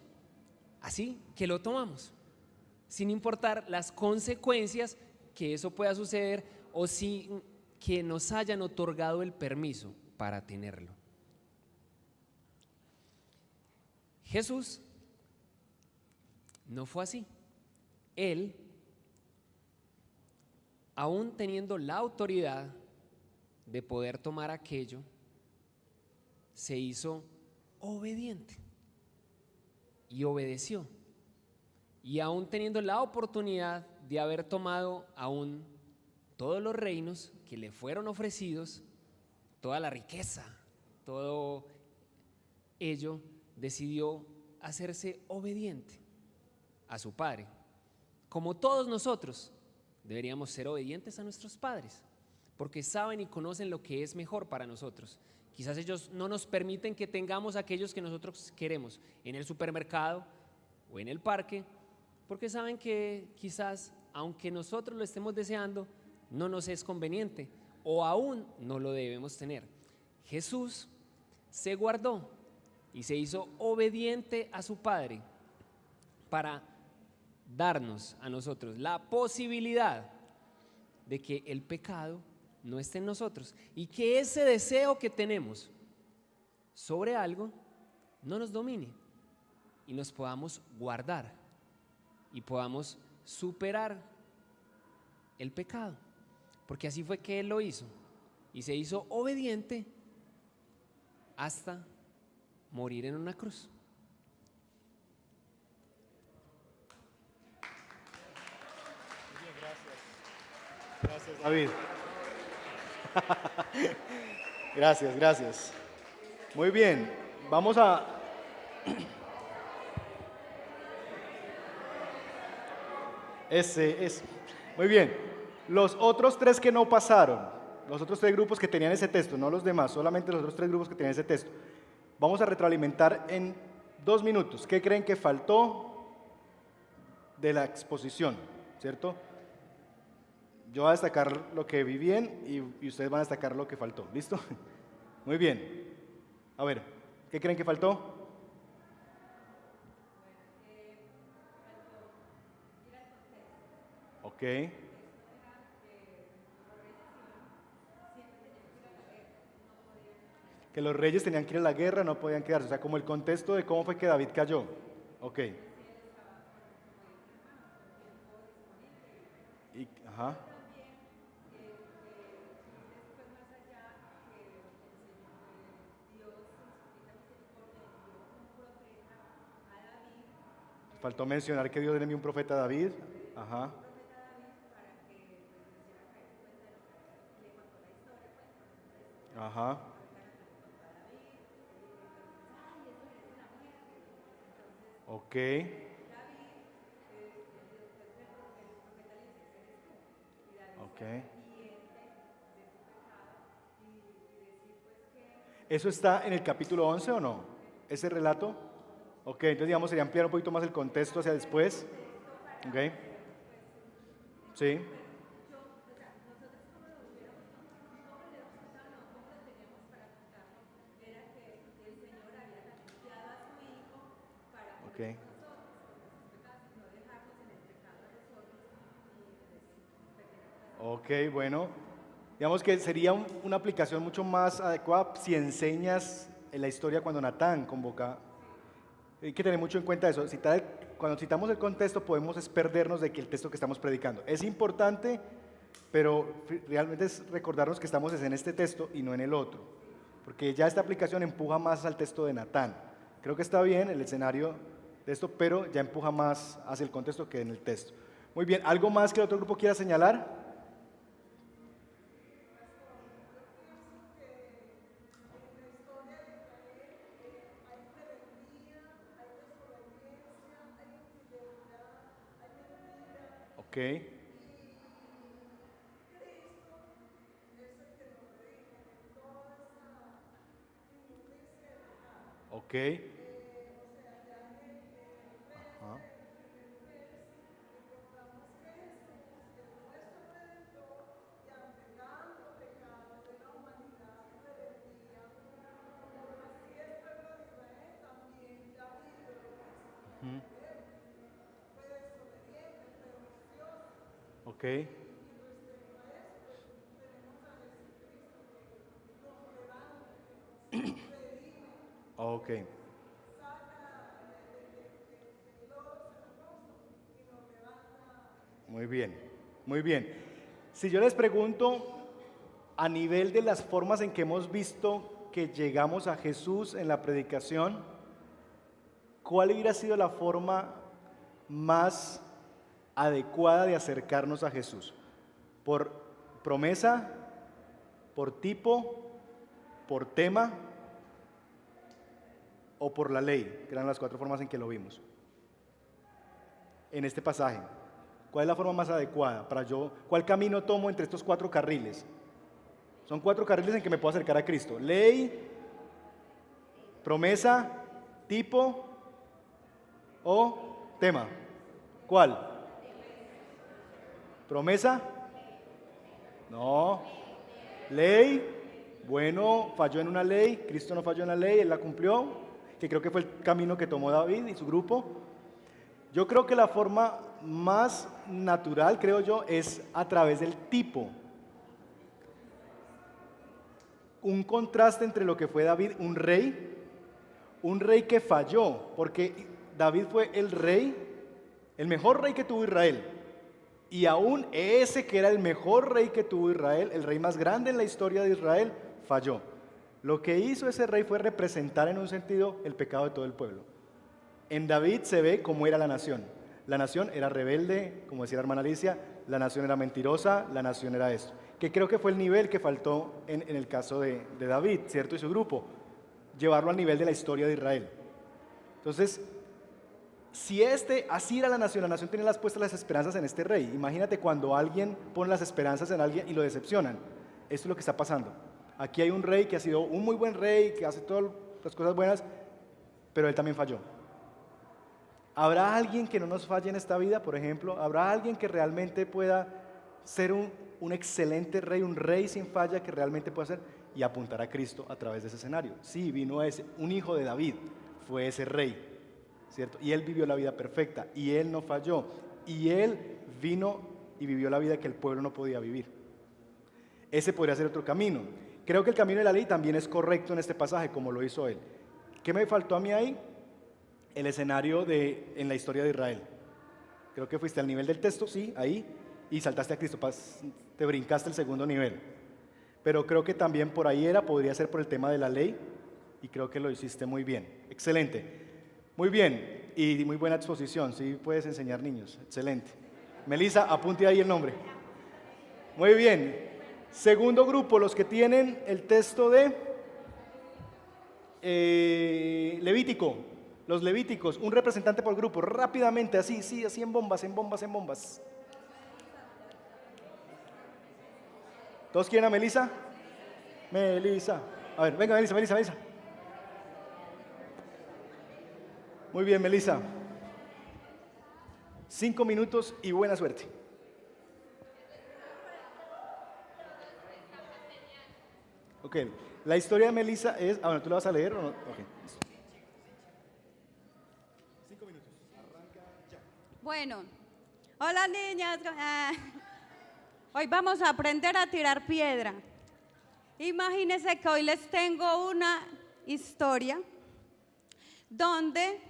así que lo tomamos, sin importar las consecuencias que eso pueda suceder, o sin que nos hayan otorgado el permiso para tenerlo. Jesús no fue así. Él, aún teniendo la autoridad de poder tomar aquello, se hizo obediente y obedeció. Y aún teniendo la oportunidad de haber tomado aún todos los reinos que le fueron ofrecidos, toda la riqueza, todo ello, decidió hacerse obediente a su padre. Como todos nosotros deberíamos ser obedientes a nuestros padres, porque saben y conocen lo que es mejor para nosotros. Quizás ellos no nos permiten que tengamos aquellos que nosotros queremos en el supermercado o en el parque, porque saben que quizás, aunque nosotros lo estemos deseando, no nos es conveniente, o aún no lo debemos tener. Jesús se guardó y se hizo obediente a su Padre para darnos a nosotros la posibilidad de que el pecado no esté en nosotros, y que ese deseo que tenemos sobre algo no nos domine, y nos podamos guardar y podamos superar el pecado, porque así fue que Él lo hizo, y se hizo obediente hasta morir en una cruz.
Gracias, David. Gracias. Muy bien, vamos a... Muy bien. Los otros tres que no pasaron, los otros tres grupos que tenían ese texto, no los demás, solamente los otros tres grupos que tenían ese texto. Vamos a retroalimentar en 2 minutos. ¿Qué creen que faltó de la exposición? ¿Cierto? Yo voy a destacar lo que vi bien y ustedes van a destacar lo que faltó. ¿Listo? Muy bien. A ver, ¿qué creen que faltó? Ok. Que los reyes tenían que ir a la guerra, no podían quedarse. O sea, como el contexto de cómo fue que David cayó. Ok. Ajá. faltó mencionar que Dios le envió un profeta a David. Ajá. Ajá. Ok. Ok. ¿Eso está en el capítulo 11 o no? ¿Ese relato? Ok, entonces digamos sería ampliar un poquito más el contexto hacia después. Ok. Sí. Ok. Ok, bueno. Digamos que sería una aplicación mucho más adecuada si enseñas en la historia cuando Natán convoca. Hay que tener mucho en cuenta eso. Cuando citamos el contexto podemos perdernos de que el texto que estamos predicando es importante, pero realmente es recordarnos que estamos en este texto y no en el otro, porque ya esta aplicación empuja más al texto de Natán. Creo que está bien el escenario de esto, pero ya empuja más hacia el contexto que en el texto. Muy bien, ¿algo más que el otro grupo quiera señalar? Ok. Ok. Ajá. Ujú. Ok. Ok. Muy bien, muy bien. Si yo les pregunto a nivel de las formas en que hemos visto que llegamos a Jesús en la predicación, ¿cuál hubiera sido la forma más adecuada de acercarnos a Jesús? ¿Por promesa, por tipo, por tema o por la ley? Que eran las 4 formas en que lo vimos en este pasaje. ¿Cuál es la forma más adecuada para yo? ¿Cuál camino tomo entre estos 4 carriles? Son 4 carriles en que me puedo acercar a Cristo: ley, promesa, tipo o tema. ¿Cuál? ¿Promesa? No. Ley. Bueno, falló en una ley. Cristo no falló en la ley, Él la cumplió, que creo que fue el camino que tomó David y su grupo. Yo creo que la forma más natural, creo yo, es a través del tipo. Un contraste entre lo que fue David, un rey que falló, porque David fue el rey, el mejor rey que tuvo Israel. Y aún ese que era el mejor rey que tuvo Israel, el rey más grande en la historia de Israel, falló. Lo que hizo ese rey fue representar en un sentido el pecado de todo el pueblo. En David se ve cómo era la nación. La nación era rebelde, como decía la hermana Alicia, la nación era mentirosa, la nación era esto. Que creo que fue el nivel que faltó en el caso de David, ¿cierto? Y su grupo, llevarlo al nivel de la historia de Israel. Entonces, si así era la nación tenía las puestas las esperanzas en este rey. Imagínate cuando alguien pone las esperanzas en alguien y lo decepcionan. Esto es lo que está pasando. Aquí hay un rey que ha sido un muy buen rey, que hace todas las cosas buenas, pero él también falló. ¿Habrá alguien que no nos falle en esta vida, por ejemplo? ¿Habrá alguien que realmente pueda ser un excelente rey, un rey sin falla que realmente pueda ser y apuntar a Cristo a través de ese escenario? Sí, vino un hijo de David, fue ese rey, ¿cierto? Y él vivió la vida perfecta, y él no falló, y él vino y vivió la vida que el pueblo no podía vivir. Ese podría ser otro camino. Creo que el camino de la ley también es correcto en este pasaje, como lo hizo él. ¿Qué me faltó a mí ahí? El escenario en la historia de Israel. Creo que fuiste al nivel del texto, sí, ahí, y saltaste a Cristo, te brincaste el segundo nivel. Pero creo que también por ahí podría ser por el tema de la ley, y creo que lo hiciste muy bien. Excelente. Muy bien. Y muy buena exposición, sí puedes enseñar niños, excelente. Melissa, apunte ahí el nombre. Muy bien. Segundo grupo, los que tienen el texto de Levítico, los levíticos, un representante por grupo, rápidamente, así, sí, así en bombas, en bombas, en bombas. ¿Todos quieren a Melissa? Melissa. A ver, venga, Melissa. Muy bien, Melissa. 5 minutos y buena suerte. Ok, la historia de Melissa es... bueno, ¿tú la vas a leer o no? Ok. 5 minutos. Arranca ya.
Bueno, hola niñas. Hoy vamos a aprender a tirar piedra. Imagínense que hoy les tengo una historia donde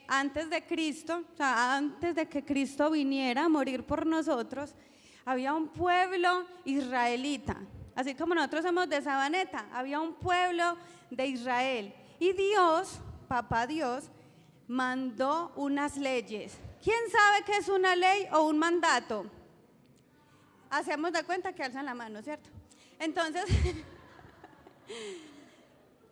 antes de Cristo, o sea, antes de que Cristo viniera a morir por nosotros, había un pueblo israelita. Así como nosotros somos de Sabaneta, había un pueblo de Israel. Y Dios, Papá Dios, mandó unas leyes. ¿Quién sabe qué es una ley o un mandato? Hacemos de cuenta que alzan la mano, ¿cierto? Entonces,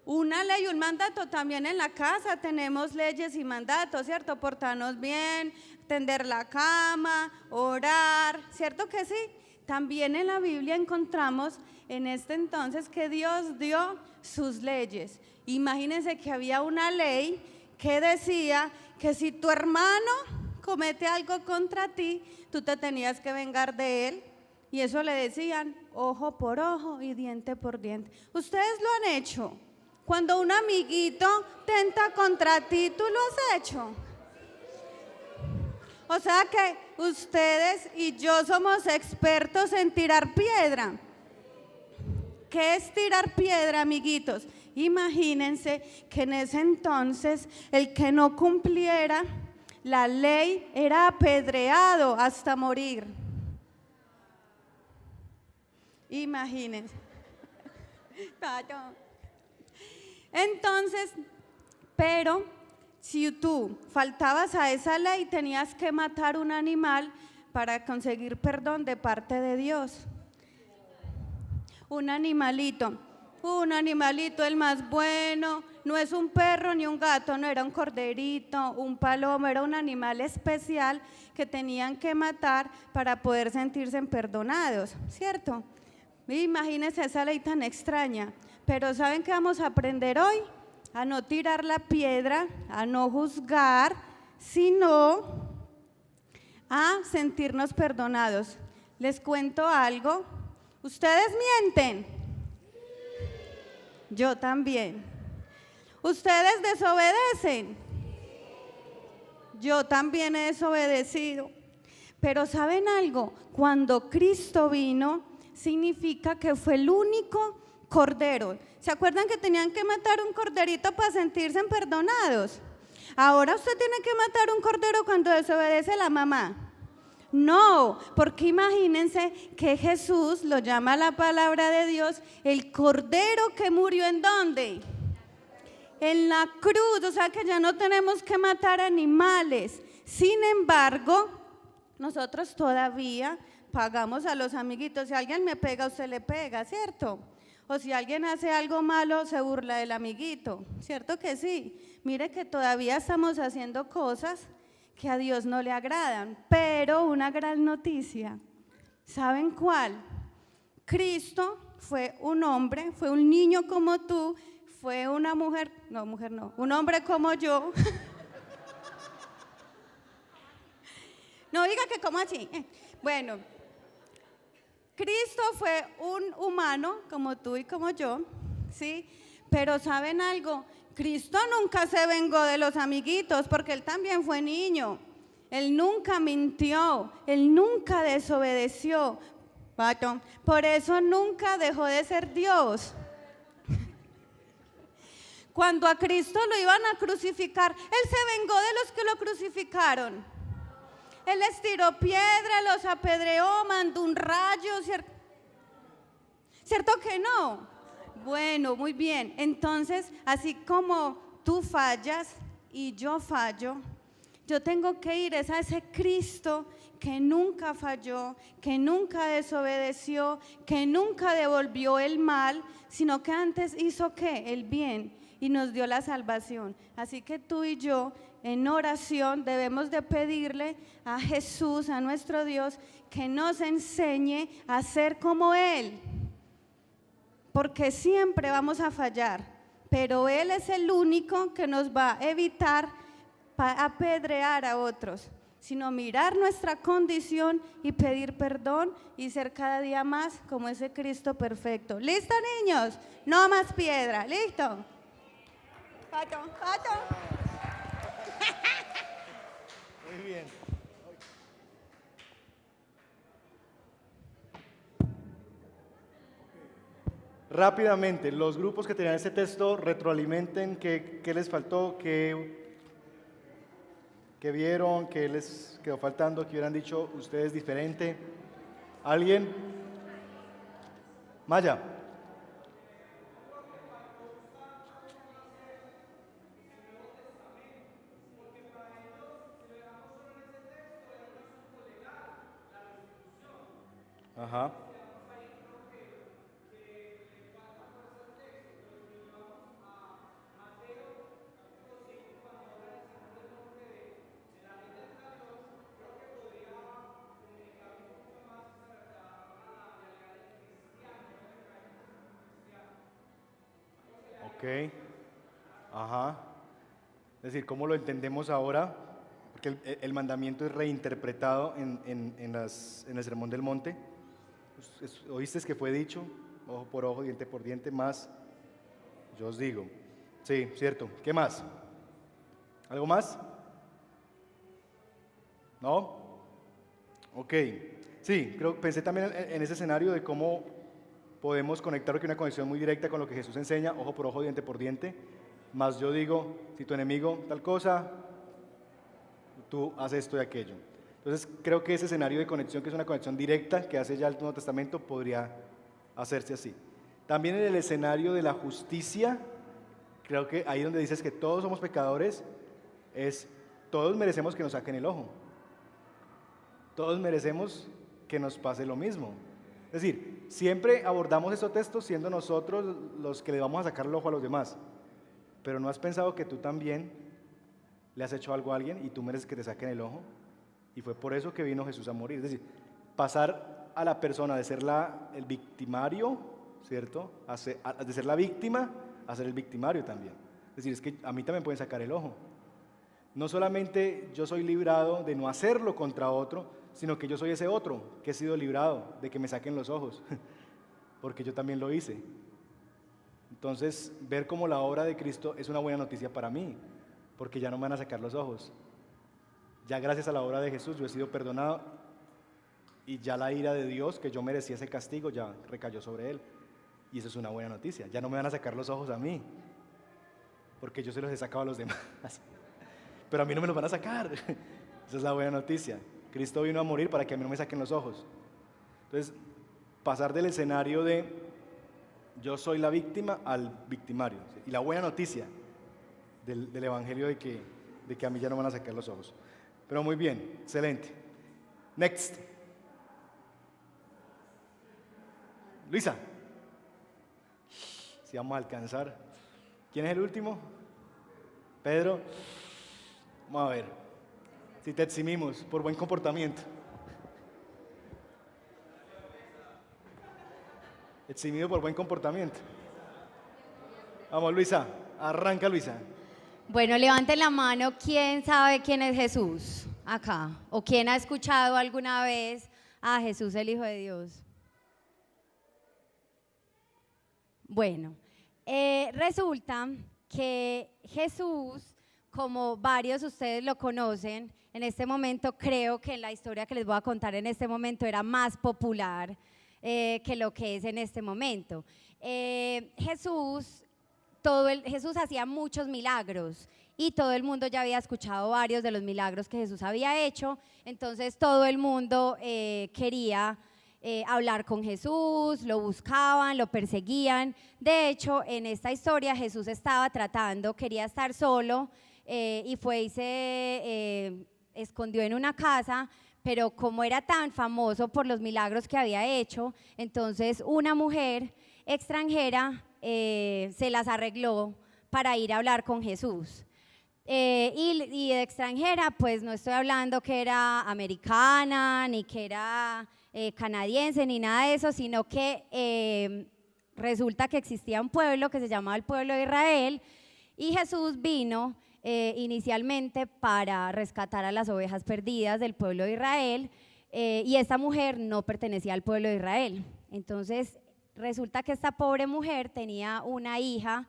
una ley, un mandato, también en la casa tenemos leyes y mandatos, ¿cierto? Portarnos bien, tender la cama, orar, ¿cierto que sí? También en la Biblia encontramos en este entonces que Dios dio sus leyes. Imagínense que había una ley que decía que si tu hermano comete algo contra ti, tú te tenías que vengar de él. Y eso le decían ojo por ojo y diente por diente. ¿Ustedes lo han hecho? Cuando un amiguito tenta contra ti, ¿tú lo has hecho? O sea que ustedes y yo somos expertos en tirar piedra. ¿Qué es tirar piedra, amiguitos? Imagínense que en ese entonces el que no cumpliera la ley era apedreado hasta morir. Imagínense. Entonces, pero si tú faltabas a esa ley, tenías que matar un animal para conseguir perdón de parte de Dios. Un animalito el más bueno, no es un perro ni un gato, no era un corderito, un palomo, era un animal especial que tenían que matar para poder sentirse perdonados, ¿cierto? Imagínense esa ley tan extraña, pero ¿saben qué vamos a aprender hoy? A no tirar la piedra, a no juzgar, sino a sentirnos perdonados. Les cuento algo, ¿ustedes mienten? Yo también. ¿Ustedes desobedecen? Yo también he desobedecido. Pero ¿saben algo? Cuando Cristo vino, significa que fue el único cordero. ¿Se acuerdan que tenían que matar un corderito para sentirse perdonados? Ahora usted tiene que matar un cordero cuando desobedece a la mamá. No, porque imagínense que Jesús lo llama la palabra de Dios el cordero que murió ¿en dónde? En la cruz, o sea que ya no tenemos que matar animales. Sin embargo, nosotros todavía pagamos a los amiguitos. Si alguien me pega, usted le pega, ¿cierto? O si alguien hace algo malo, se burla del amiguito, ¿cierto que sí? Mire que todavía estamos haciendo cosas que a Dios no le agradan, pero una gran noticia, ¿saben cuál? Cristo fue un hombre, fue un niño como tú, fue una mujer no, un hombre como yo. No diga que como así. Bueno, Cristo fue un humano como tú y como yo, ¿sí? Pero ¿saben algo? Cristo nunca se vengó de los amiguitos porque él también fue niño. Él nunca mintió, él nunca desobedeció. Por eso nunca dejó de ser Dios. Cuando a Cristo lo iban a crucificar, él se vengó de los que lo crucificaron. Él les tiró piedra, los apedreó, mandó un rayo, ¿cierto? ¿Cierto que no? Bueno, muy bien. Entonces, así como tú fallas, y yo fallo, yo tengo que ir a ese Cristo que nunca falló, que nunca desobedeció, que nunca devolvió el mal, sino que antes hizo ¿qué? El bien, y nos dio la salvación. Así que tú y yo en oración debemos de pedirle a Jesús, a nuestro Dios, que nos enseñe a ser como Él, porque siempre vamos a fallar, pero Él es el único que nos va a evitar apedrear a otros, sino mirar nuestra condición y pedir perdón y ser cada día más como ese Cristo perfecto. ¿Listo, niños? No más piedra, ¿listo? Pato, pato.
Muy bien. Rápidamente, los grupos que tenían este texto retroalimenten qué les faltó, qué vieron, qué les quedó faltando, qué hubieran dicho ustedes diferente. ¿Alguien? Maya. Ajá. Ok. Ajá. Es decir, ¿cómo lo entendemos ahora? Porque el mandamiento es reinterpretado en el Sermón del Monte. ¿Oíste que fue dicho? Ojo por ojo, diente por diente, más. Yo os digo. Sí, cierto. ¿Qué más? ¿Algo más? ¿No? Ok. Sí, pensé también en ese escenario de cómo podemos conectar aquí una conexión muy directa con lo que Jesús enseña, ojo por ojo, diente por diente. Más yo digo, si tu enemigo tal cosa, tú haces esto y aquello. Entonces creo que ese escenario de conexión, que es una conexión directa que hace ya el Nuevo Testamento, podría hacerse así. También en el escenario de la justicia, creo que ahí donde dices que todos somos pecadores, todos merecemos que nos saquen el ojo. Todos merecemos que nos pase lo mismo. Es decir, siempre abordamos esos textos siendo nosotros los que le vamos a sacar el ojo a los demás. Pero ¿no has pensado que tú también le has hecho algo a alguien y tú mereces que te saquen el ojo? Y fue por eso que vino Jesús a morir. Es decir, pasar a la persona de ser el victimario, ¿cierto? De ser la víctima a ser el victimario también. Es decir, es que a mí también pueden sacar el ojo. No solamente yo soy librado de no hacerlo contra otro, sino que yo soy ese otro que he sido librado de que me saquen los ojos, porque yo también lo hice. Entonces, ver cómo la obra de Cristo es una buena noticia para mí, porque ya no me van a sacar los ojos. Ya gracias a la obra de Jesús yo he sido perdonado y ya la ira de Dios, que yo merecía ese castigo, ya recayó sobre él. Y eso es una buena noticia. Ya no me van a sacar los ojos a mí, porque yo se los he sacado a los demás. Pero a mí no me los van a sacar. Esa es la buena noticia. Cristo vino a morir para que a mí no me saquen los ojos. Entonces, pasar del escenario de yo soy la víctima al victimario. Y la buena noticia del Evangelio de que a mí ya no van a sacar los ojos. Pero muy bien, excelente. Next. Luisa. Si vamos a alcanzar. ¿Quién es el último? Pedro. Vamos a ver si te eximimos por buen comportamiento. Eximido por buen comportamiento. Vamos, Luisa, arranca, Luisa.
Bueno, levanten la mano, ¿quién sabe quién es Jesús acá? ¿O quién ha escuchado alguna vez a Jesús, el Hijo de Dios? Bueno, resulta que Jesús, como varios de ustedes lo conocen, en este momento creo que en la historia que les voy a contar en este momento era más popular que lo que es en este momento. Jesús hacía muchos milagros y todo el mundo ya había escuchado varios de los milagros que Jesús había hecho, entonces todo el mundo quería hablar con Jesús, lo buscaban, lo perseguían. De hecho, en esta historia Jesús quería estar solo y fue y se escondió en una casa, pero como era tan famoso por los milagros que había hecho, entonces una mujer extranjera se las arregló para ir a hablar con Jesús. Y de extranjera, pues no estoy hablando que era americana, ni que era canadiense, ni nada de eso, sino que resulta que existía un pueblo que se llamaba el pueblo de Israel, y Jesús vino inicialmente para rescatar a las ovejas perdidas del pueblo de Israel, y esta mujer no pertenecía al pueblo de Israel. Entonces resulta que esta pobre mujer tenía una hija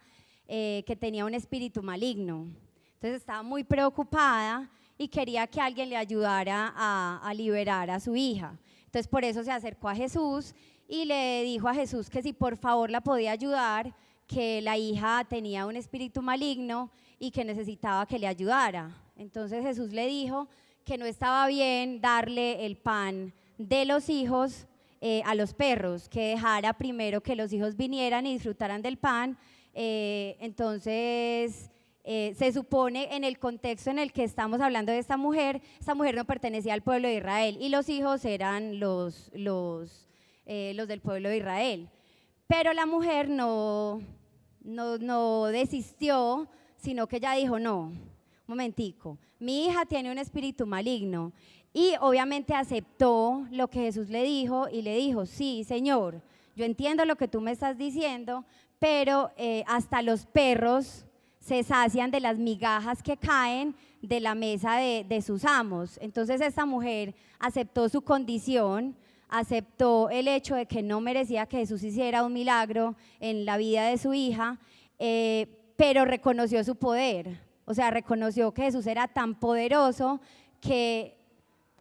que tenía un espíritu maligno. Entonces estaba muy preocupada y quería que alguien le ayudara a liberar a su hija. Entonces por eso se acercó a Jesús y le dijo a Jesús que si por favor la podía ayudar, que la hija tenía un espíritu maligno y que necesitaba que le ayudara. Entonces Jesús le dijo que no estaba bien darle el pan de los hijos a los perros, que dejara primero que los hijos vinieran y disfrutaran del pan. Entonces se supone, en el contexto en el que estamos hablando de esta mujer no pertenecía al pueblo de Israel y los hijos eran los del pueblo de Israel. Pero la mujer no desistió, sino que ella dijo: no, un momentico, mi hija tiene un espíritu maligno. Y obviamente aceptó lo que Jesús le dijo y le dijo: sí, Señor, yo entiendo lo que tú me estás diciendo, pero hasta los perros se sacian de las migajas que caen de la mesa de sus amos. Entonces esta mujer aceptó su condición, aceptó el hecho de que no merecía que Jesús hiciera un milagro en la vida de su hija, pero reconoció su poder. O sea, reconoció que Jesús era tan poderoso que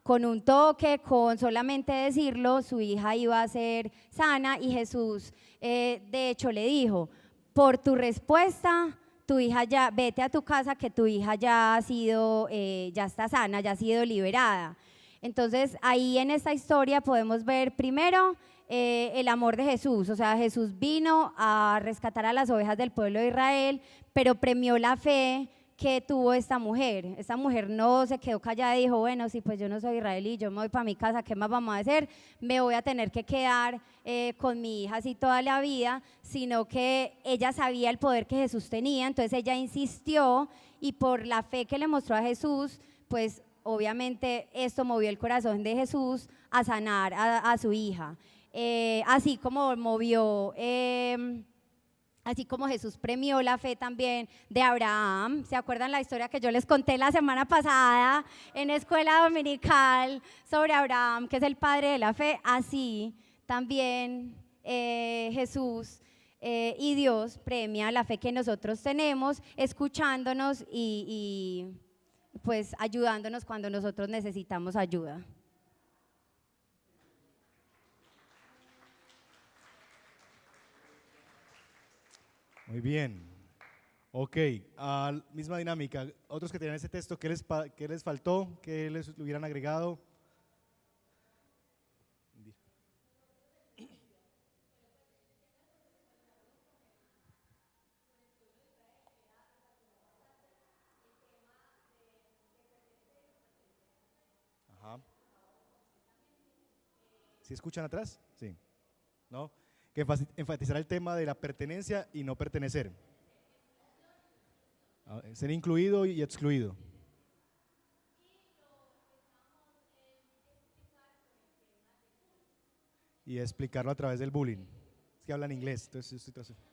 con un toque, con solamente decirlo, su hija iba a ser sana. Y Jesús, de hecho, le dijo: por tu respuesta, tu hija ya, vete a tu casa, que tu hija ya ha sido, ya está sana, ya ha sido liberada. Entonces ahí en esta historia podemos ver primero el amor de Jesús. O sea, Jesús vino a rescatar a las ovejas del pueblo de Israel, pero premió la fe que tuvo esta mujer. Esta mujer no se quedó callada y dijo: bueno, sí, pues yo no soy israelí, yo me voy para mi casa, ¿qué más vamos a hacer? Me voy a tener que quedar con mi hija así toda la vida, sino que ella sabía el poder que Jesús tenía. Entonces ella insistió, y por la fe que le mostró a Jesús, pues obviamente esto movió el corazón de Jesús a sanar a su hija. Así como movió... Así como Jesús premió la fe también de Abraham. ¿Se acuerdan la historia que yo les conté la semana pasada en escuela dominical sobre Abraham, que es el padre de la fe? Así también Jesús y Dios premia la fe que nosotros tenemos, escuchándonos y pues ayudándonos cuando nosotros necesitamos ayuda.
Muy bien. Ok, misma dinámica. Otros que tenían ese texto, ¿qué les faltó? ¿Qué les hubieran agregado? Ajá. ¿Sí escuchan atrás? Sí. ¿No? Que enfatizará el tema de la pertenencia y no pertenecer. Ser incluido y excluido. Y explicarlo a través del bullying. Es que hablan inglés, entonces estoy traduciendo.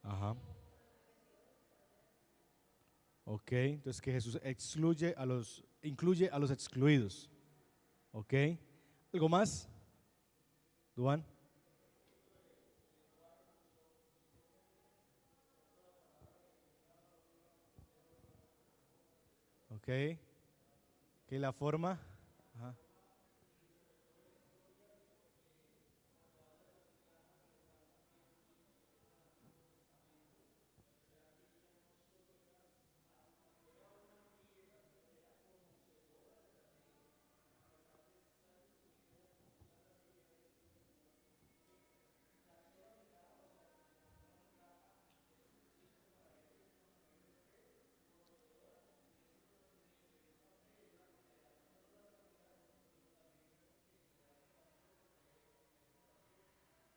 Ajá. Ok, entonces que Jesús incluye a los excluidos. Ok, ¿algo más? Duan. Ok, que la forma Ajá.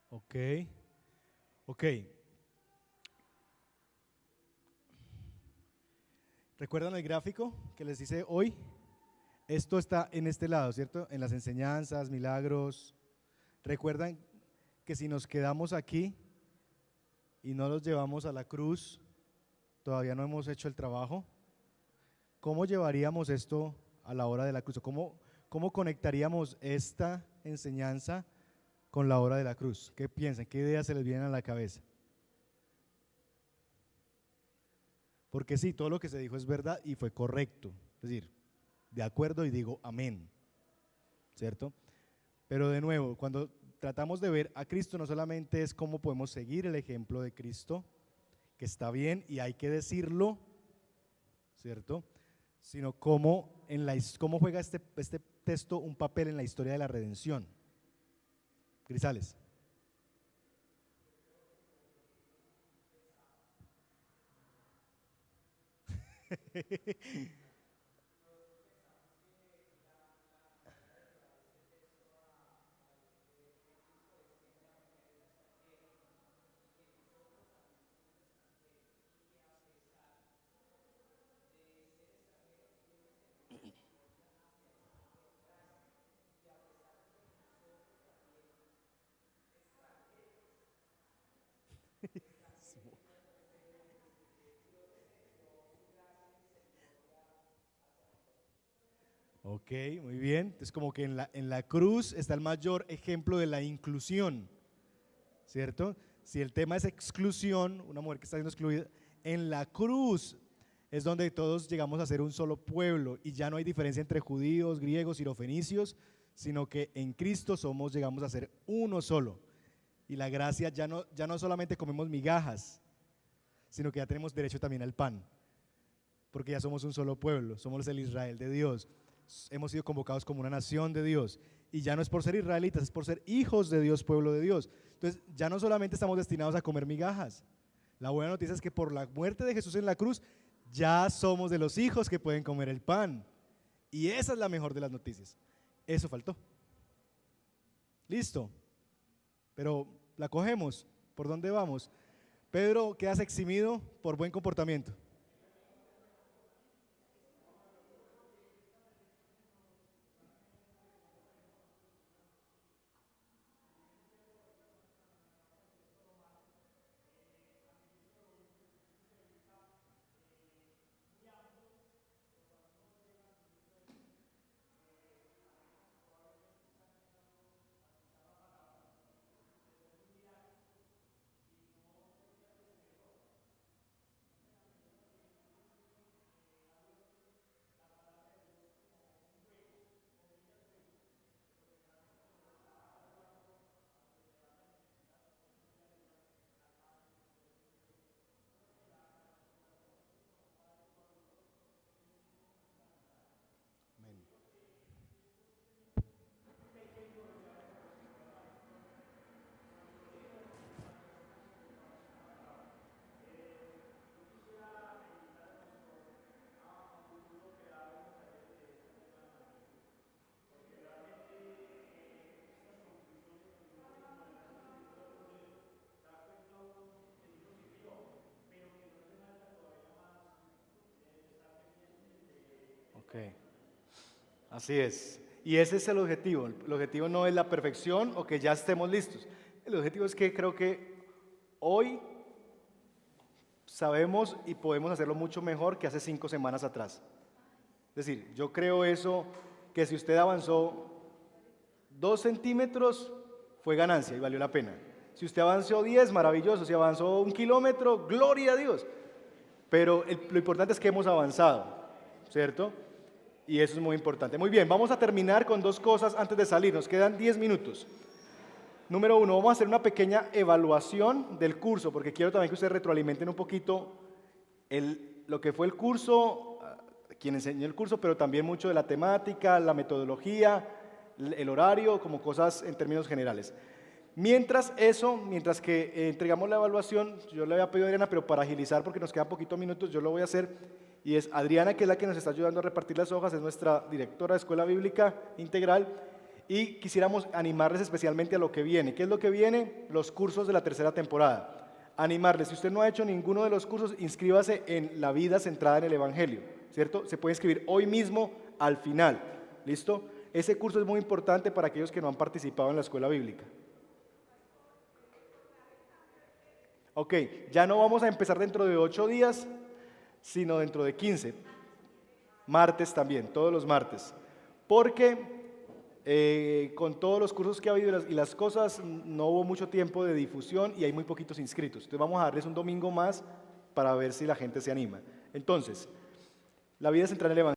Ok, ok. ¿Recuerdan el gráfico que les hice hoy? Esto está en este lado, ¿cierto? En las enseñanzas, milagros. ¿Recuerdan que si nos quedamos aquí y no los llevamos a la cruz, todavía no hemos hecho el trabajo? ¿Cómo llevaríamos esto a la hora de la cruz? ¿Cómo conectaríamos esta enseñanza con la hora de la cruz? ¿Qué piensan? ¿Qué ideas se les vienen a la cabeza? Porque sí, todo lo que se dijo es verdad y fue correcto. Es decir, de acuerdo y digo amén, ¿cierto? Pero de nuevo, cuando tratamos de ver a Cristo, no solamente es cómo podemos seguir el ejemplo de Cristo, que está bien y hay que decirlo, ¿cierto? Sino cómo juega este texto un papel en la historia de la redención. Grisales. Ok, muy bien. Entonces como que en la cruz está el mayor ejemplo de la inclusión, ¿cierto? Si el tema es exclusión, una mujer que está siendo excluida, en la cruz es donde todos llegamos a ser un solo pueblo y ya no hay diferencia entre judíos, griegos, sirofenicios, sino que en Cristo llegamos a ser uno solo. Y la gracia ya no solamente comemos migajas, sino que ya tenemos derecho también al pan, porque ya somos un solo pueblo, somos el Israel de Dios. Hemos sido convocados como una nación de Dios y ya no es por ser israelitas, es por ser hijos de Dios, pueblo de Dios. Entonces ya no solamente estamos destinados a comer migajas, la buena noticia es que por la muerte de Jesús en la cruz ya somos de los hijos que pueden comer el pan, y esa es la mejor de las noticias. Eso faltó. Listo, pero la cogemos. ¿Por dónde vamos? Pedro, quedas eximido por buen comportamiento. Ok, así es. Y ese es el objetivo. El objetivo no es la perfección o que ya estemos listos. El objetivo es que creo que hoy sabemos y podemos hacerlo mucho mejor que hace 5 semanas atrás. Es decir, yo creo eso, que si usted avanzó 2 centímetros, fue ganancia y valió la pena. Si usted avanzó 10, maravilloso. Si avanzó 1 kilómetro, gloria a Dios. Pero lo importante es que hemos avanzado, ¿cierto? Y eso es muy importante. Muy bien, vamos a terminar con 2 cosas antes de salir. Nos quedan 10 minutos. Número 1, vamos a hacer una pequeña evaluación del curso, porque quiero también que ustedes retroalimenten un poquito lo que fue el curso, quien enseñó el curso, pero también mucho de la temática, la metodología, el horario, como cosas en términos generales. Mientras que entregamos la evaluación, yo le había pedido a Adriana, pero para agilizar, porque nos quedan poquitos minutos, yo lo voy a hacer. Y es Adriana, que es la que nos está ayudando a repartir las hojas, es nuestra directora de Escuela Bíblica Integral. Y quisiéramos animarles especialmente a lo que viene. ¿Qué es lo que viene? Los cursos de la tercera temporada. Animarles, si usted no ha hecho ninguno de los cursos, inscríbase en La Vida Centrada en el Evangelio, ¿cierto? Se puede inscribir hoy mismo al final, ¿listo? Ese curso es muy importante para aquellos que no han participado en la escuela bíblica. Ok, ya no vamos a empezar dentro de 8 días, sino dentro de 15. Martes también, todos los martes. Porque con todos los cursos que ha habido y las cosas, no hubo mucho tiempo de difusión y hay muy poquitos inscritos. Entonces vamos a darles un domingo más para ver si la gente se anima. Entonces, La Vida Centrada en el Evangelio.